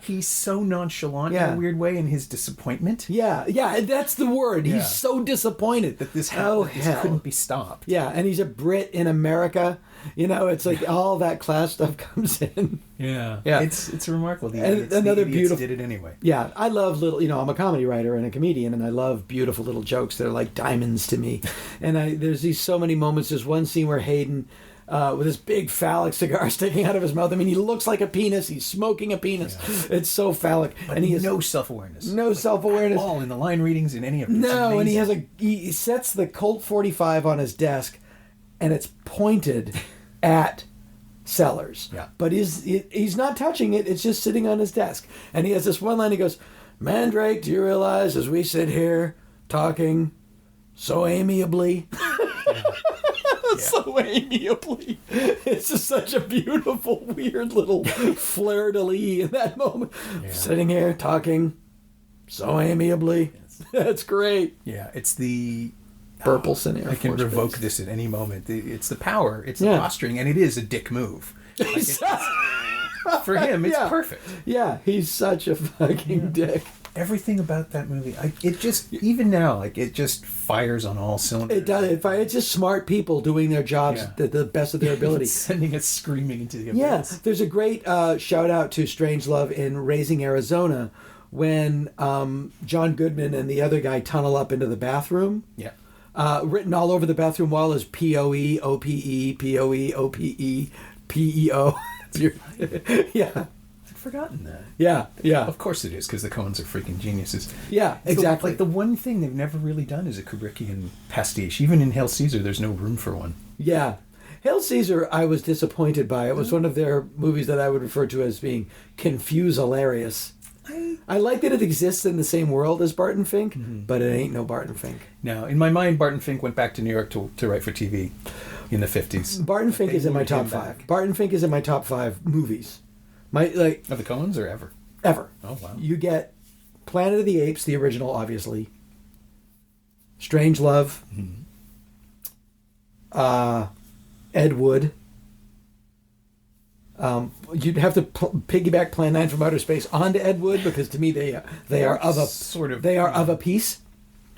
he's so nonchalant in a weird way in his disappointment. Yeah, that's the word. He's so disappointed that this happened. This couldn't be stopped. Yeah, and he's a Brit in America. You know, it's like all that class stuff comes in. Yeah. It's remarkable. Another beautiful did it anyway. Yeah, I love little. You know, I'm a comedy writer and a comedian, and I love beautiful little jokes that are like diamonds to me. And there's these so many moments. There's one scene where Hayden, with this big phallic cigar sticking out of his mouth. I mean, he looks like a penis. He's smoking a penis. Yeah. It's so phallic. But and he has no self-awareness. No self-awareness. At all in the line readings in any of it. No, and he sets the Colt 45 on his desk, and it's pointed at Sellers. Yeah. But he's not touching it. It's just sitting on his desk. And he has this one line. He goes, "Mandrake, do you realize as we sit here talking so amiably..." So amiably. It's just such a beautiful, weird little fleur-de-lis in that moment. Yeah. Sitting here talking so amiably. That's great. Yeah, it's the... Purple scenario. I can revoke this at any moment. It's the power. It's the posturing, and it is a dick move. Like for him, it's perfect. Yeah, he's such a fucking dick. Everything about that movie, it just, even now, like, it just fires on all cylinders. It does. It's just smart people doing their jobs the best of their ability. Sending us screaming into the abyss. Yeah, there's a great shout out to Strangelove in Raising Arizona when John Goodman and the other guy tunnel up into the bathroom. Yeah. Written all over the bathroom wall is POE, OPE, POE, OPE, PEO. Yeah. Forgotten that. Yeah. Of course it is, because the Coens are freaking geniuses. Yeah, exactly. The one thing they've never really done is a Kubrickian pastiche. Even in Hail Caesar, there's no room for one. Yeah. Hail Caesar, I was disappointed by. It was one of their movies that I would refer to as being confuse-hilarious. I like that it exists in the same world as Barton Fink, but it ain't no Barton Fink. No, in my mind, Barton Fink went back to New York to write for TV in the 50s. Barton Fink is in my top 5. Barton Fink is in my top 5 movies. Of the Coens or ever? Ever. Oh, wow. You get Planet of the Apes, the original, obviously. Strangelove. Ed Wood. You'd have to piggyback Plan 9 from Outer Space onto Ed Wood because to me they are of a piece.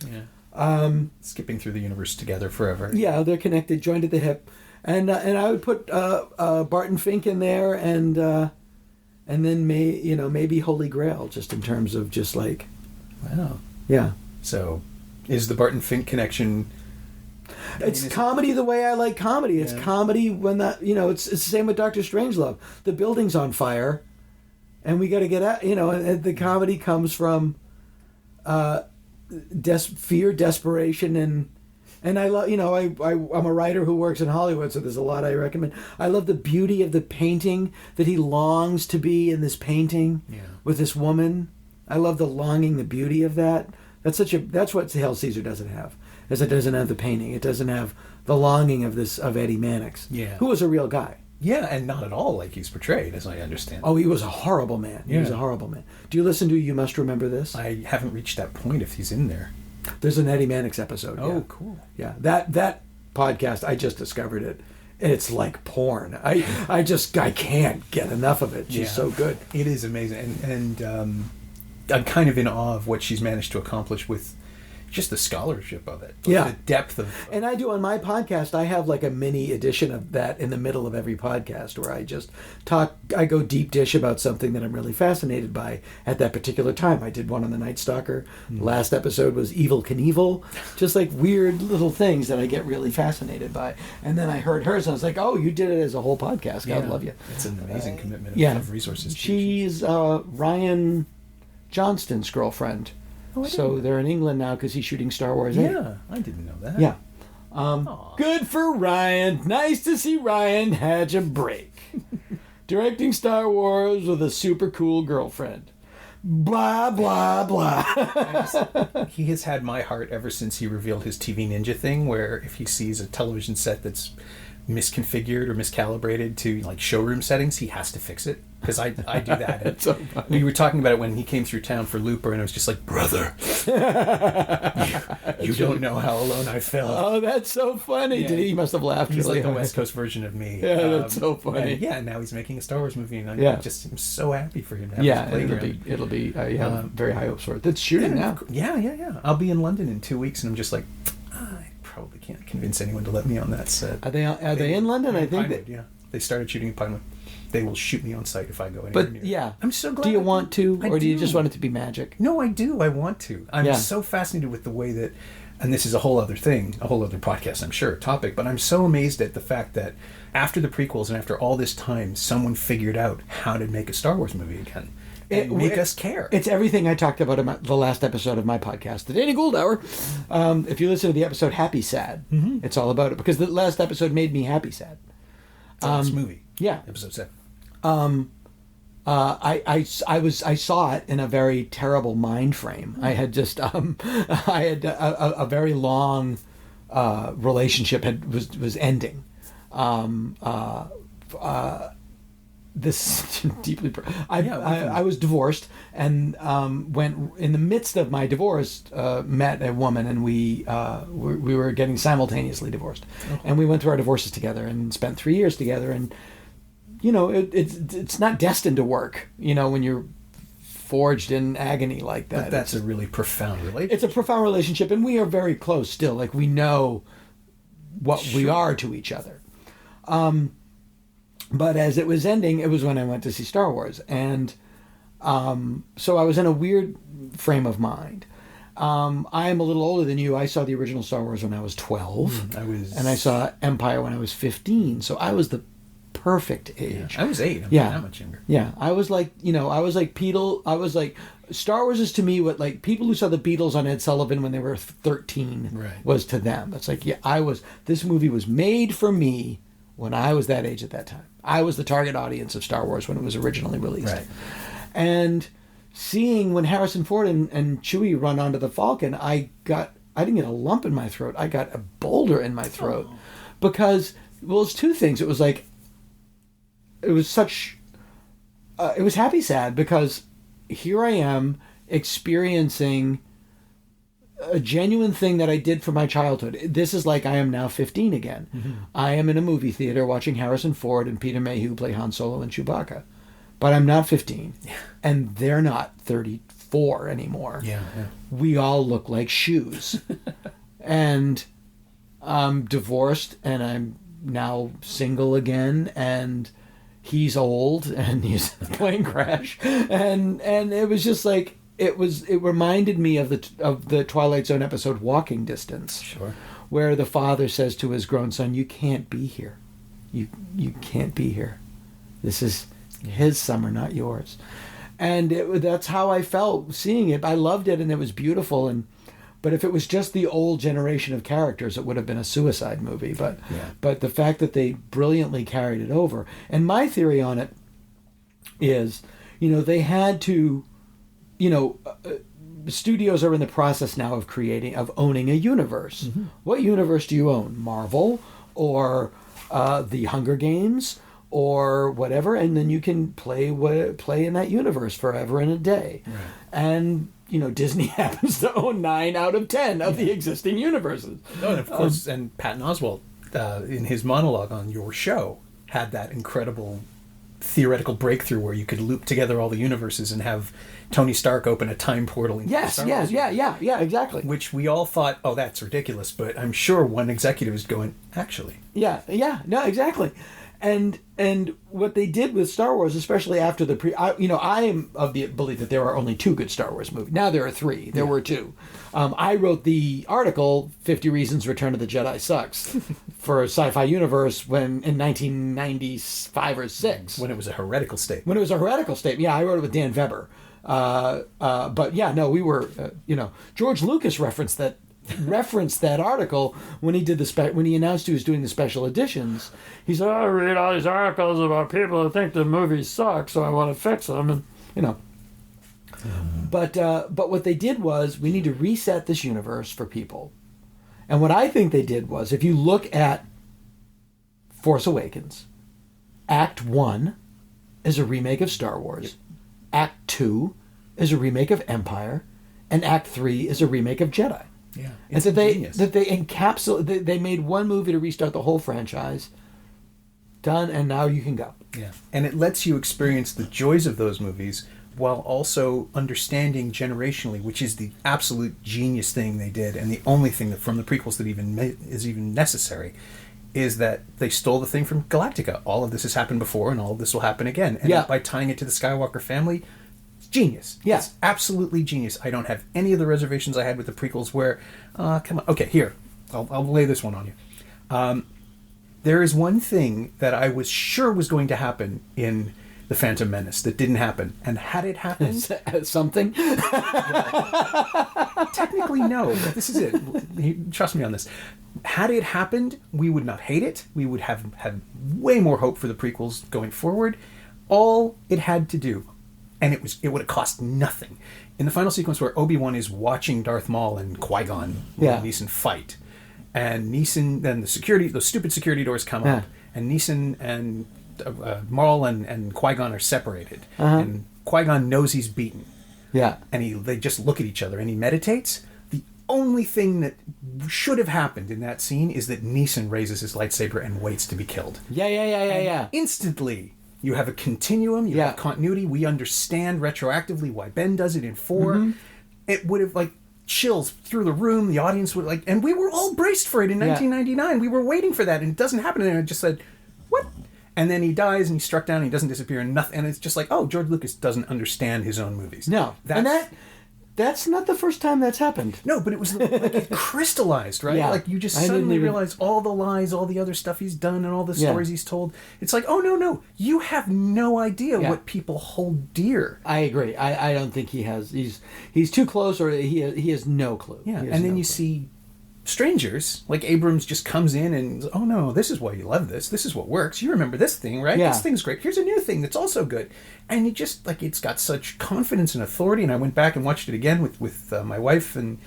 Yeah. Skipping through the universe together forever. Yeah, they're connected, joined at the hip, and I would put Barton Fink in there, and then maybe Holy Grail, just in terms of just like, wow, yeah. So, is the Barton Fink connection? It's comedy the way I like comedy. It's comedy when that it's the same with Dr. Strangelove. The building's on fire, and we got to get out. And the comedy comes from fear, desperation, And I love, I'm a writer who works in Hollywood, so there's a lot I recommend. I love the beauty of the painting, that he longs to be in this painting with this woman. I love the longing, the beauty of that. That's what Hail Caesar doesn't have. Is it doesn't have the painting. It doesn't have the longing of Eddie Mannix, who was a real guy. Yeah, and not at all like he's portrayed, as I understand. Oh, he was a horrible man. He was a horrible man. Do you listen to You Must Remember This? I haven't reached that point if he's in there. There's an Eddie Mannix episode. Oh, cool. Yeah, that podcast, I just discovered it. It's like porn. I can't get enough of it. She's so good. It is amazing, and I'm kind of in awe of what she's managed to accomplish with just the scholarship of it. The depth of... And I do on my podcast, I have like a mini edition of that in the middle of every podcast where I just I go deep dish about something that I'm really fascinated by at that particular time. I did one on the Night Stalker. Last episode was Evel Knievel. Just like weird little things that I get really fascinated by. And then I heard hers and I was like, oh, you did it as a whole podcast. God love you. It's an amazing commitment of resources. She's Ryan Johnston's girlfriend. Oh, so they're in England now because he's shooting Star Wars 8. Yeah, I didn't know that. Yeah. Good for Ryan. Nice to see Ryan had a break. Directing Star Wars with a super cool girlfriend. Blah, blah, blah. He has had my heart ever since he revealed his TV Ninja thing, where if he sees a television set that's misconfigured or miscalibrated to like showroom settings, he has to fix it. Because I do that. That's so funny. We were talking about it when he came through town for Looper, and I was just like, brother, you don't know how alone I felt. Oh, that's so funny. Yeah. He must have laughed. He's really like the hard. West Coast version of me. Yeah, that's so funny. And now he's making a Star Wars movie, and I'm so happy for him to have it'll be very high hopes for it. That's shooting now. Yeah. I'll be in London in 2 weeks, and I'm just like, I probably can't convince anyone to let me on that set. Are they in London? I think Pinewood, they started shooting in Pinewood. They will shoot me on site if I go anywhere near. Yeah, I'm so glad. Do you want to, or do you just want it to be magic? No, I do. I want to. I'm so fascinated with the way that, and this is a whole other thing, a whole other podcast, I'm sure, topic, but I'm so amazed at the fact that after the prequels and after all this time, someone figured out how to make a Star Wars movie again. And make us care. It's everything I talked about in the last episode of my podcast, the Dana Gould Hour. If you listen to the episode Happy Sad, it's all about it, because the last episode made me happy sad. This movie. Yeah. Episode 7. I saw it in a very terrible mind frame. I had just I had a very long relationship was ending. This deeply. I was divorced and went in the midst of my divorce. Met a woman and we were getting simultaneously divorced, and we went through our divorces together and spent 3 years together. And it's not destined to work. When you're forged in agony like that. But that's a really profound relationship. It's a profound relationship, and we are very close still. Like, we know what we are to each other. But as it was ending, it was when I went to see Star Wars. And so I was in a weird frame of mind. I am a little older than you. I saw the original Star Wars when I was 12. And I saw Empire when I was 15. So I was the perfect age. I was 8. I'm not that much younger. Yeah. I was like Star Wars is to me what like people who saw the Beatles on Ed Sullivan when they were 13 was to them. It's like, this movie was made for me when I was that age at that time. I was the target audience of Star Wars when it was originally released. Right. And seeing when Harrison Ford and Chewie run onto the Falcon, I didn't get a lump in my throat. I got a boulder in my throat. Because, it's two things. It was like, it was happy sad, because here I am experiencing a genuine thing that I did for my childhood. This is like I am now 15 again. Mm-hmm. I am in a movie theater watching Harrison Ford and Peter Mayhew play Han Solo and Chewbacca. But I'm not 15. Yeah. And they're not 34 anymore. Yeah. We all look like shoes. And I'm divorced, and I'm now single again, and he's old, and he's in a plane crash. And it was just like, it reminded me of the Twilight Zone episode Walking Distance. Sure. Where the father says to his grown son, "You can't be here. You can't be here. This is his summer, not yours." And that's how I felt seeing it. I loved it, and it was beautiful. But if it was just the old generation of characters, it would have been a suicide movie. But the fact that they brilliantly carried it over, and my theory on it is, they had to, studios are in the process now of owning a universe. Mm-hmm. What universe do you own? Marvel or the Hunger Games or whatever, and then you can play in that universe forever and a day. Right. And Disney happens to own 9 out of 10 of the existing universes. Oh, and of course, and Patton Oswalt, in his monologue on your show, had that incredible theoretical breakthrough where you could loop together all the universes and have Tony Stark open a time portal. Yeah, exactly. Which we all thought, oh, that's ridiculous, but I'm sure one executive is going, actually. No, exactly. And what they did with Star Wars, especially after I am of the belief that there are only 2 good Star Wars movies. Now there are 3. There were 2. I wrote the article, 50 Reasons Return of the Jedi Sucks, for Sci-Fi Universe in 1995 or 6. When it was a heretical state. Yeah, I wrote it with Dan Weber. But yeah, no, we were, George Lucas referenced that article when he did when he announced he was doing the special editions. He said, I read all these articles about people who think the movies suck, so I want to fix them, and But what they did was, we need to reset this universe for people. And what I think they did was, if you look at Force Awakens, Act 1 is a remake of Star Wars. Yep. Act 2 is a remake of Empire, and Act 3 is a remake of Jedi. Yeah, and that they encapsulate. They made one movie to restart the whole franchise. Done, and now you can go. Yeah, and it lets you experience the joys of those movies while also understanding generationally, which is the absolute genius thing they did, and the only thing that from the prequels that is even necessary, is that they stole the thing from Galactica. All of this has happened before, and all of this will happen again. And by tying it to the Skywalker family. Genius. Yeah. It's absolutely genius. I don't have any of the reservations I had with the prequels where, come on. Okay, here. I'll lay this one on you. There is one thing that I was sure was going to happen in The Phantom Menace that didn't happen. And had it happened... Something? Technically, no. But this is it. Trust me on this. Had it happened, we would not hate it. We would have had way more hope for the prequels going forward. All it had to do... And it would have cost nothing. In the final sequence where Obi-Wan is watching Darth Maul and Qui-Gon and Neeson fight, and then those stupid security doors come up, and Neeson and Maul and Qui-Gon are separated, and Qui-Gon knows he's beaten. Yeah, and they just look at each other, and he meditates. The only thing that should have happened in that scene is that Neeson raises his lightsaber and waits to be killed. Yeah. Instantly. You have a continuum, you have continuity, we understand retroactively why Ben does it in 4. Mm-hmm. It would have, chills through the room, the audience would, and we were all braced for it in 1999. We were waiting for that, and it doesn't happen, and I just said, what? And then he dies, and he's struck down, and he doesn't disappear, and nothing, and it's just George Lucas doesn't understand his own movies. No, that's not the first time that's happened. No, but it was it crystallized, right? Yeah. You just suddenly realize all the lies, all the other stuff he's done, and all the stories he's told. It's oh, no. You have no idea what people hold dear. I agree. I don't think he has. He's too close, or he has no clue. Yeah, and then you see strangers, Abrams just comes in and, oh no, this is why you love this. This is what works. You remember this thing, right? Yeah. This thing's great. Here's a new thing that's also good. And you just, it's got such confidence and authority. And I went back and watched it again with my wife, and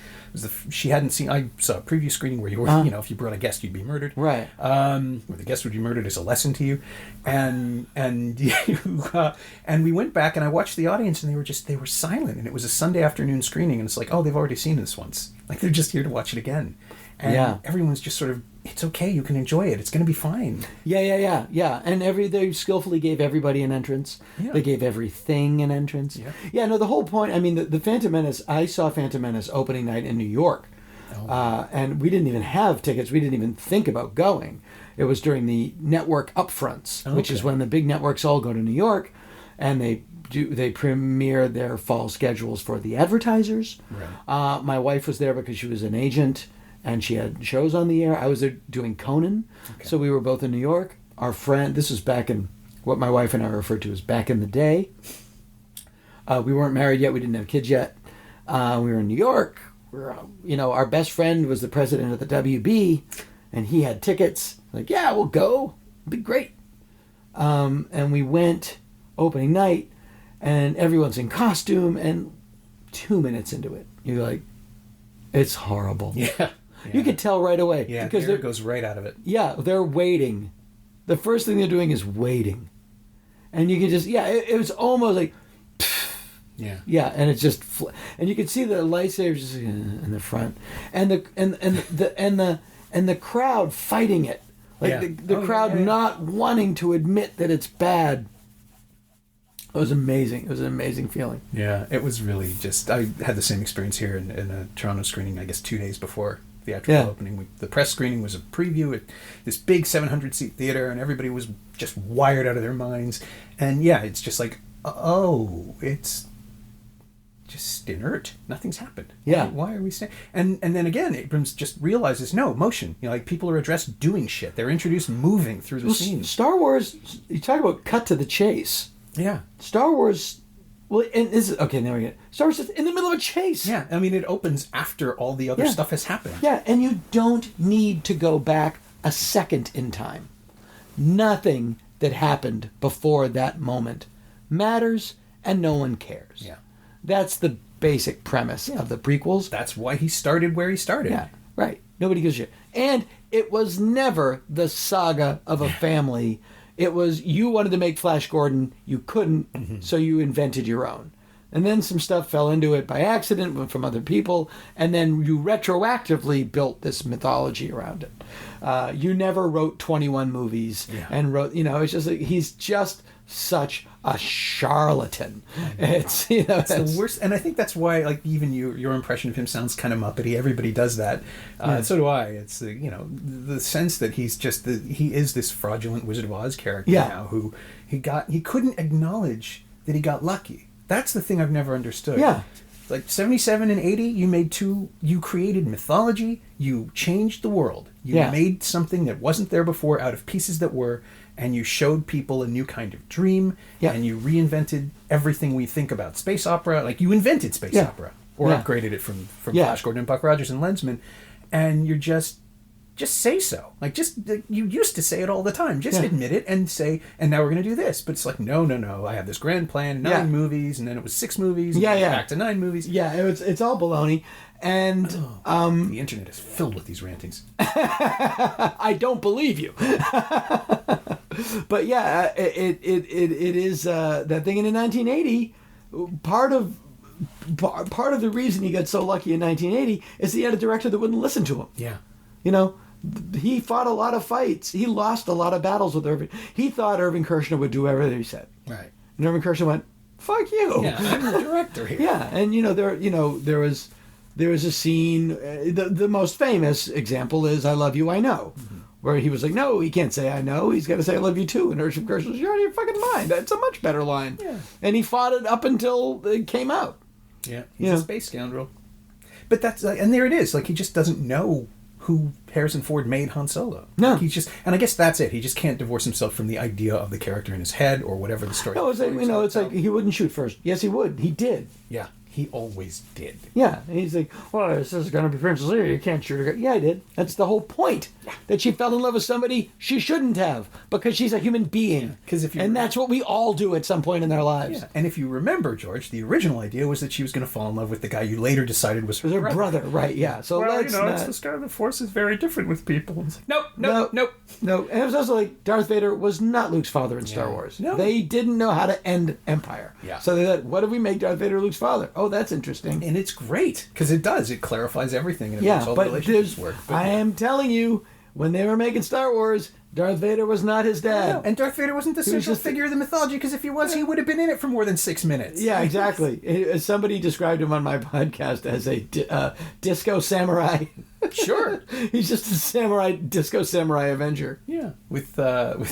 she hadn't seen, I saw a preview screening where you were, if you brought a guest, you'd be murdered. Right. Where the guest would be murdered as a lesson to you. And we went back and I watched the audience, and they were silent. And it was a Sunday afternoon screening, and it's oh, they've already seen this once. They're just here to watch it again. And everyone's just sort of, it's okay, you can enjoy it, it's going to be fine. Yeah. And they skillfully gave everybody an entrance. Yeah. They gave everything an entrance. Yeah, no, the whole point, the Phantom Menace, I saw Phantom Menace opening night in New York. And we didn't even have tickets, we didn't even think about going. It was during the network upfronts, which is when the big networks all go to New York, and they premiere their fall schedules for the advertisers. Right. My wife was there because she was an agent, and she had shows on the air. I was there doing Conan, so we were both in New York. Our friend, this was back in what my wife and I referred to as back in the day. We weren't married yet. We didn't have kids yet. We were in New York. our best friend was the president of the WB, and he had tickets. Like, yeah, we'll go. It'll be great. And we went opening night, and everyone's in costume, and 2 minutes into it, you're like, it's horrible. Yeah. You could tell right away. Yeah, because it goes right out of it. Yeah, they're waiting. The first thing they're doing is waiting. And you can just, it was almost like, yeah, and it's just, and you can see the lightsabers just in the front, and the crowd fighting it, like the crowd not wanting to admit that it's bad. It was amazing. It was an amazing feeling. Yeah, it was really just. I had the same experience here in a Toronto screening. I guess 2 days before the actual opening. The press screening was a preview at this big 700-seat theater, and everybody was just wired out of their minds. And it's just like, it's just inert. Nothing's happened. Yeah. Why are we saying? And then again, Abrams just realizes, no, motion. Like, people are addressed doing shit. They're introduced moving through the scene. Star Wars, you talk about cut to the chase. Yeah. Star Wars, and this is, okay, now we get it. Star Wars is in the middle of a chase. Yeah, I mean, it opens after all the other stuff has happened. Yeah, and you don't need to go back a second in time. Nothing that happened before that moment matters, and no one cares. Yeah. That's the basic premise of the prequels. That's why he started where he started. Yeah, right. Nobody gives a shit. And it was never the saga of a family. It was, you wanted to make Flash Gordon, you couldn't, so you invented your own. And then some stuff fell into it by accident from other people, and then you retroactively built this mythology around it. You never wrote 21 movies and wrote, it's just like, he's just such a charlatan. It's the worst, and I think that's why, like, even your impression of him sounds kind of Muppety. Everybody does that. So do I. It's the sense that he's just he is this fraudulent Wizard of Oz character now who he couldn't acknowledge that he got lucky. That's the thing I've never understood. Yeah. Like 77 and 80, you created mythology, you changed the world. You made something that wasn't there before out of pieces that were, and you showed people a new kind of dream, and you reinvented everything we think about space opera. Like, you invented space opera, or upgraded it from Flash Gordon and Buck Rogers and Lensman, and you're just say so. Like, you used to say it all the time. Just admit it and say, and now we're going to do this. But it's like, no. I have this grand plan, 9 movies, and then it was 6 movies, and back to 9 movies. Yeah, it's all baloney. And the internet is filled with these rantings. I don't believe you. But it is that thing in 1980. Part of the reason he got so lucky in 1980 is he had a director that wouldn't listen to him. Yeah. He fought a lot of fights. He lost a lot of battles with Irving. He thought Irving Kershner would do everything he said. Right. And Irving Kershner went, "Fuck you." Yeah, I'm the director here. Yeah, and there was a scene. The most famous example is "I Love You, I Know," where he was like, "No, he can't say I know. He's got to say I love you too." And Irving Kershner was, "You're out of your fucking mind. That's a much better line." Yeah. And he fought it up until it came out. Yeah, he's a space scoundrel. But that's and there it is. Like, he just doesn't know who Harrison Ford made Han Solo. No. Like, and I guess that's it. He just can't divorce himself from the idea of the character in his head or whatever the story. No, it's like, it's like he wouldn't shoot first. Yes, he would. He did. Yeah, he always did. Yeah, and he's like, well, this is going to be Princess Leia. You can't shoot her. Yeah, I did. That's the whole point. That she fell in love with somebody she shouldn't have because she's a human being. And that's what we all do at some point in our lives. Yeah. And if you remember, George, the original idea was that she was going to fall in love with the guy you later decided was her brother. Right, yeah. So it's the start of the Force is very different with people. It's like, nope. No, and it was also like Darth Vader was not Luke's father in Star Wars. No. They didn't know how to end Empire. Yeah. So they thought, what if we make Darth Vader Luke's father? Oh, that's interesting. And it's great, because it does. It clarifies everything, and it makes all the relationships work. But I am telling you, when they were making Star Wars, Darth Vader was not his dad. No, and Darth Vader wasn't the central figure of the mythology, because if he was, he would have been in it for more than 6 minutes. Yeah, exactly. Somebody described him on my podcast as a disco samurai. Sure. He's just a disco samurai Avenger. Yeah, with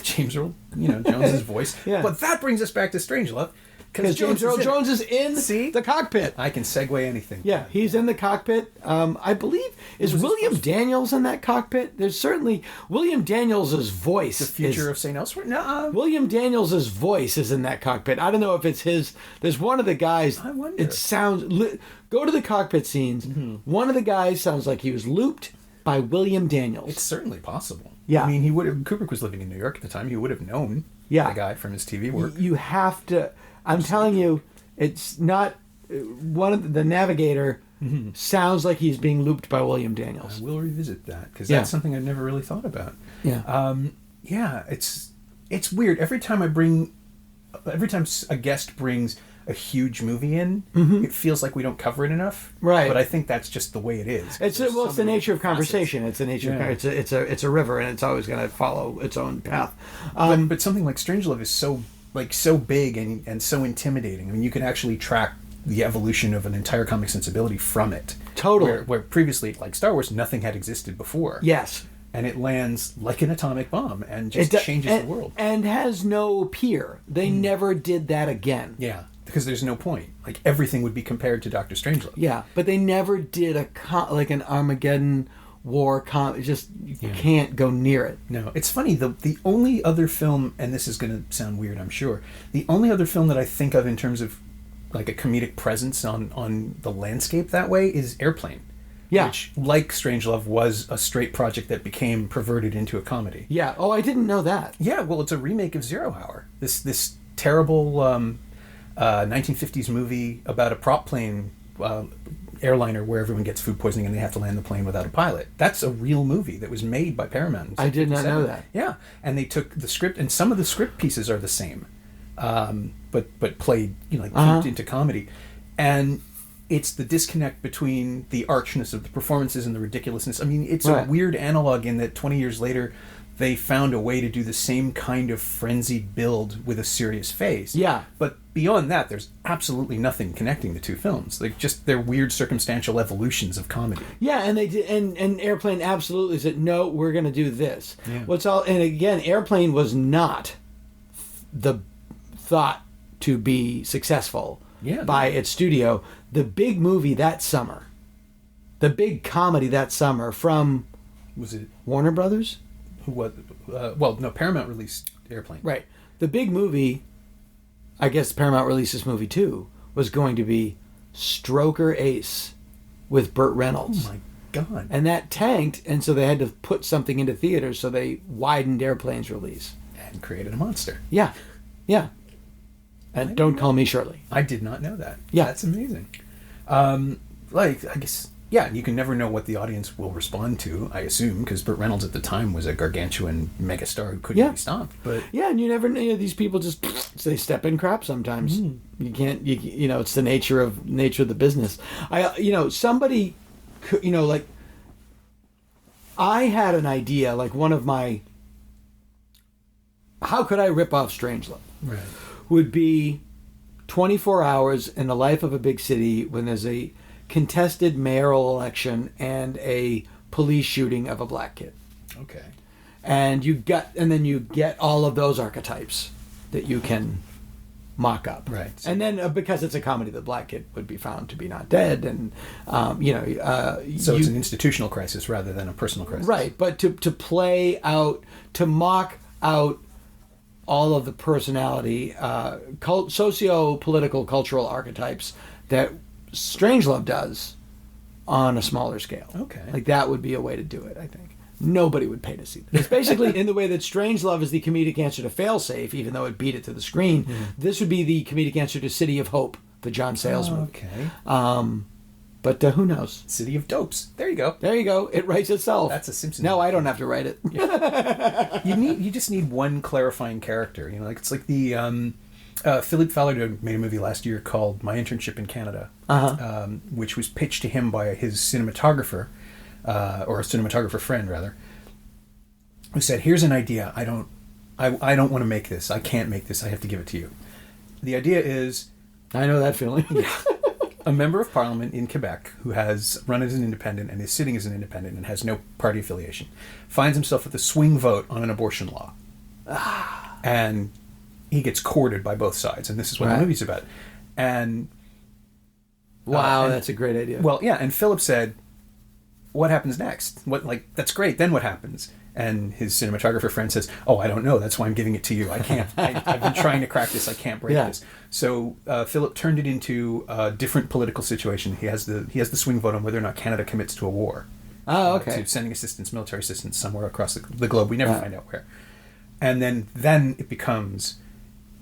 James Earl Jones's voice. Yeah. But that brings us back to Strangelove. Because James Earl Jones is in the cockpit. I can segue anything. Yeah, he's in the cockpit. I believe, is William Daniels in that cockpit? There's certainly William Daniels' voice. The future of St. Elsewhere? No. William Daniels' voice is in that cockpit. I don't know if it's his. There's one of the guys. I wonder. It sounds. Go to the cockpit scenes. Mm-hmm. One of the guys sounds like he was looped by William Daniels. It's certainly possible. Yeah. I mean, Kubrick was living in New York at the time. He would have known the guy from his TV work. You have to. I'm telling you, it's not one of the Navigator sounds like he's being looped by William Daniels. I will revisit that because that's something I've never really thought about. Yeah. It's weird. Every time a guest brings a huge movie in, it feels like we don't cover it enough. Right. But I think that's just the way it is. It's the nature of conversation. It's the nature of it's a river, and it's always going to follow its own path. But something like Strangelove is so big and so intimidating. I mean, you can actually track the evolution of an entire comic sensibility from it. Totally. Where previously, like Star Wars, nothing had existed before. Yes. And it lands like an atomic bomb and just changes the world. And has no peer. They never did that again. Yeah, because there's no point. Like, everything would be compared to Dr. Strangelove. Yeah, but they never did an Armageddon war you can't go near it. No, it's funny, the only other film, and this is going to sound weird, I'm sure, the only other film that I think of in terms of like a comedic presence on the landscape that way is Airplane. Yeah. Which, like Strangelove, was a straight project that became perverted into a comedy. Yeah. Oh, I didn't know that. Yeah, well, it's a remake of Zero Hour. This terrible 1950s movie about a prop plane airliner where everyone gets food poisoning and they have to land the plane without a pilot. That's a real movie that was made by Paramount. I did not know that. Yeah, and they took the script, and some of the script pieces are the same, but played into comedy, and it's the disconnect between the archness of the performances and the ridiculousness. I mean, it's a weird analog in that 20 years later, they found a way to do the same kind of frenzied build with a serious face. Yeah. But beyond that, there's absolutely nothing connecting the two films. Like, just they're weird circumstantial evolutions of comedy. Yeah, and they did, and Airplane absolutely said, no, we're going to do this. Yeah. And again, Airplane was not the thought to be successful by its studio. The big movie that summer, the big comedy that summer from... Was it... Warner Brothers? Paramount released Airplane. Right. The big movie, I guess Paramount released this movie too, was going to be Stroker Ace with Burt Reynolds. Oh my God. And that tanked, and so they had to put something into theaters, so they widened Airplane's release. And created a monster. Yeah. Yeah. And Don't Call Me Shirley. I did not know that. Yeah. That's amazing. I guess... Yeah, you can never know what the audience will respond to, I assume, because Burt Reynolds at the time was a gargantuan megastar who couldn't be stopped. But yeah, and you never know. These people just they step in crap sometimes. You can't. It's the nature of the business. Somebody, like I had an idea. Like one of my, how could I rip off Strangelove? Right. Would be 24 hours in the life of a big city when there's a contested mayoral election and a police shooting of a black kid. Okay. And then you get all of those archetypes that you can mock up. Right. And then because it's a comedy, the black kid would be found to be not dead, and so it's an institutional crisis rather than a personal crisis. Right. But to play out, to mock out all of the personality, socio-political, cultural archetypes that Strangelove does on a smaller scale. Okay. Like that would be a way to do it, I think. Nobody would pay to see that. It's basically in the way that Strangelove is the comedic answer to Failsafe, even though it beat it to the screen. This would be the comedic answer to City of Hope, the John Sayles movie. Okay. But who knows? City of Dopes. There you go. There you go. It writes itself. That's a Simpsons. No, I don't have to write it. You just need one clarifying character. It's like the Philip Fowler made a movie last year called My Internship in Canada, which was pitched to him by his cinematographer, or a cinematographer friend rather, who said, "Here's an idea. I don't want to make this. I can't make this. I have to give it to you." The idea is, I know that feeling. a member of parliament in Quebec who has run as an independent and is sitting as an independent and has no party affiliation finds himself with a swing vote on an abortion law, and he gets courted by both sides, and this is what the movie's about. And wow, that's a great idea. Well, yeah, and Philip said, "What happens next? That's great. Then what happens?" And his cinematographer friend says, "Oh, I don't know. That's why I'm giving it to you. I can't. I've been trying to crack this. I can't break this." So Philip turned it into a different political situation. He has the swing vote on whether or not Canada commits to a war. Oh, okay. To sending military assistance somewhere across the globe. We never find out where. And then it becomes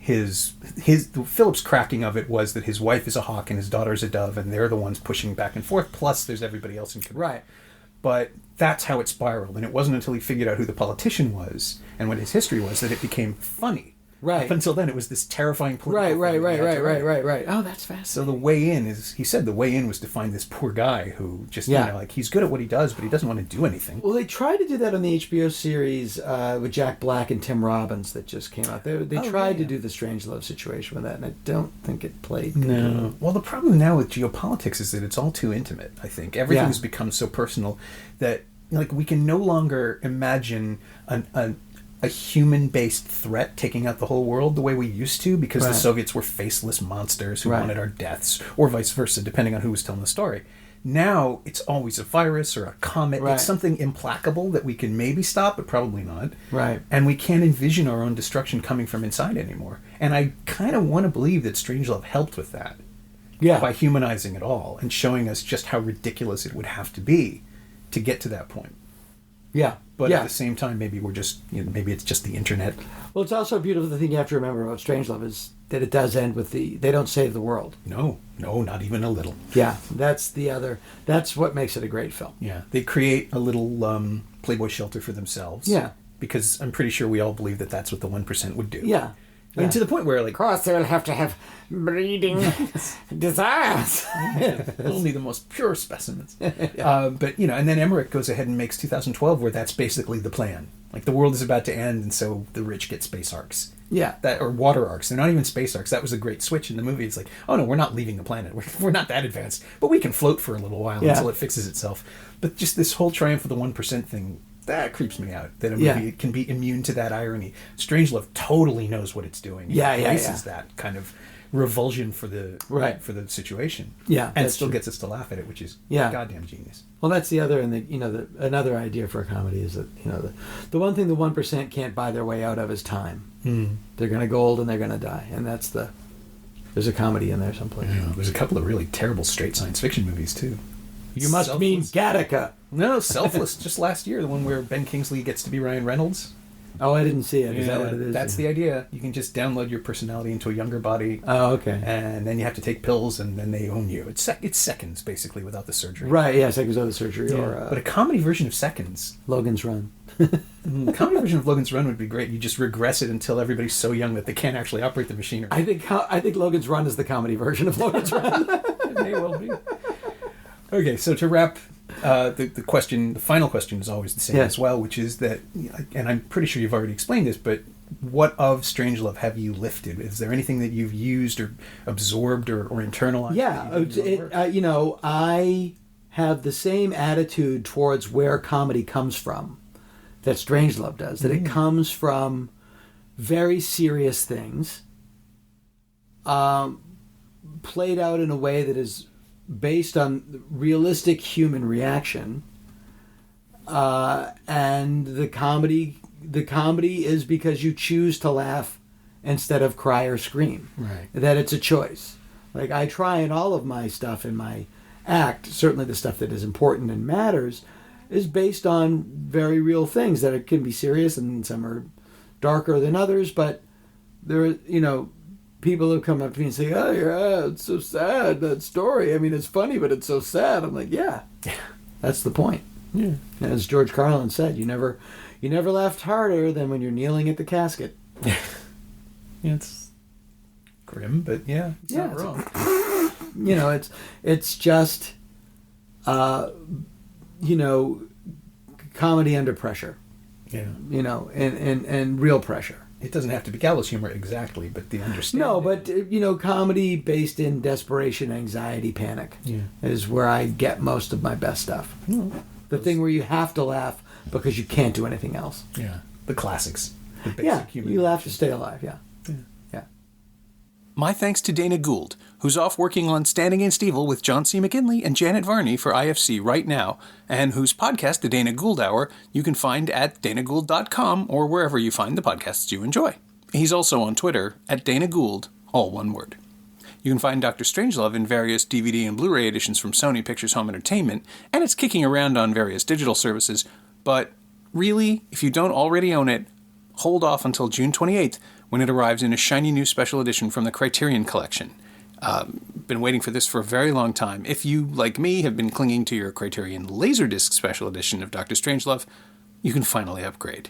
Philip's cracking of it was that his wife is a hawk and his daughter is a dove, and they're the ones pushing back and forth. Plus, there's everybody else in control. Right. But that's how it spiraled, and it wasn't until he figured out who the politician was and what his history was that it became funny. Right. Up until then, it was this terrifying political Right. Oh, that's fascinating. So the way in he said the way in was to find this poor guy who just, he's good at what he does, but he doesn't want to do anything. Well, they tried to do that on the HBO series with Jack Black and Tim Robbins that just came out. They tried to do the Strangelove situation with that, and I don't think it played good. No. Well, the problem now with geopolitics is that it's all too intimate, I think. Everything's become so personal that we can no longer imagine a human-based threat taking out the whole world the way we used to, because the Soviets were faceless monsters who wanted our deaths, or vice versa, depending on who was telling the story. Now, it's always a virus or a comet. It's something implacable that we can maybe stop, but probably not. Right. And we can't envision our own destruction coming from inside anymore. And I kind of want to believe that Strangelove helped with that. Yeah. By humanizing it all and showing us just how ridiculous it would have to be to get to that point. Yeah. But at the same time, maybe we're just, maybe it's just the internet. Well, it's also a beautiful thing you have to remember about Strangelove is that it does end with they don't save the world. No, not even a little. Yeah, that's what makes it a great film. Yeah, they create a little Playboy shelter for themselves. Yeah. Because I'm pretty sure we all believe that that's what the 1% would do. Yeah. I mean, to the point where, of course, they'll have to have breeding desires. Only the most pure specimens. But, and then Emmerich goes ahead and makes 2012, where that's basically the plan. The world is about to end, and so the rich get space arcs. Yeah. Or water arcs. They're not even space arcs. That was a great switch in the movie. It's like, oh no, we're not leaving the planet. We're not that advanced. But we can float for a little while until it fixes itself. But just this whole triumph of the 1% thing, that creeps me out, that a movie can be immune to that irony. Strangelove totally knows what it's doing. It embraces that kind of revulsion for the situation. Yeah, and it still gets us to laugh at it, which is goddamn genius. Well, that's the other, and another idea for a comedy is that the one thing the 1% can't buy their way out of is time. They're going to go old and they're going to die, and there's a comedy in there someplace. Yeah, there's a couple of really terrible straight science fiction movies too. You must mean Gattaca. No, Selfless, just last year, the one where Ben Kingsley gets to be Ryan Reynolds. Oh, I didn't see it. Is that what it is? That's the idea. You can just download your personality into a younger body. Oh, okay. And then you have to take pills, and then they own you. It's seconds, basically, without the surgery. Right, yeah, seconds without the surgery. Yeah. But a comedy version of Seconds. Logan's Run. The comedy version of Logan's Run would be great. You just regress it until everybody's so young that they can't actually operate the machinery. I think Logan's Run is the comedy version of Logan's Run. It may well be. Okay, so to wrap, the final question is always the same as well, which is that, and I'm pretty sure you've already explained this, but what of Strangelove have you lifted? Is there anything that you've used or absorbed or internalized? Yeah, I have the same attitude towards where comedy comes from that Strangelove does, that it comes from very serious things, played out in a way that is based on realistic human reaction, and the comedy is because you choose to laugh instead of cry or scream. Right. That it's a choice. I try in all of my stuff in my act, certainly the stuff that is important and matters, is based on very real things that it can be serious and some are darker than others, but there, people have come up to me and say, "Oh, yeah, it's so sad, that story. I mean, it's funny, but it's so sad." I'm like, yeah, that's the point. Yeah. As George Carlin said, you never laughed harder than when you're kneeling at the casket. Yeah, it's grim, but it's not wrong. It's just, comedy under pressure. Yeah. And real pressure. It doesn't have to be gallows humor exactly, but the understanding. No, but, comedy based in desperation, anxiety, panic is where I get most of my best stuff. The thing where you have to laugh because you can't do anything else. Yeah. The classics. The basic human you laugh to stay alive, My thanks to Dana Gould, who's off working on Stand Against Evil with John C. McGinley and Janet Varney for IFC right now, and whose podcast, The Dana Gould Hour, you can find at danagould.com or wherever you find the podcasts you enjoy. He's also on Twitter at Dana Gould, all one word. You can find Dr. Strangelove in various DVD and Blu-ray editions from Sony Pictures Home Entertainment, and it's kicking around on various digital services, but really, if you don't already own it, hold off until June 28th when it arrives in a shiny new special edition from the Criterion Collection. Been waiting for this for a very long time. If you, like me, have been clinging to your Criterion Laserdisc special edition of Dr. Strangelove, you can finally upgrade.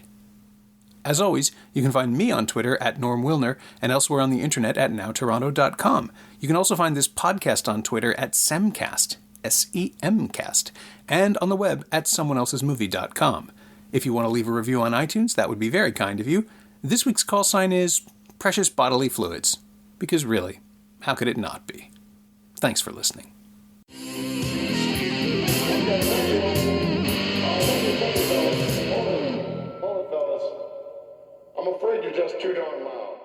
As always, you can find me on Twitter at Norm Wilner and elsewhere on the internet at nowtoronto.com. You can also find this podcast on Twitter at Semcast, S-E-M-Cast, and on the web at someoneelsesmovie.com. If you want to leave a review on iTunes, that would be very kind of you. This week's call sign is Precious Bodily Fluids, because really, how could it not be? Thanks for listening. I'm afraid you're just too darn loud.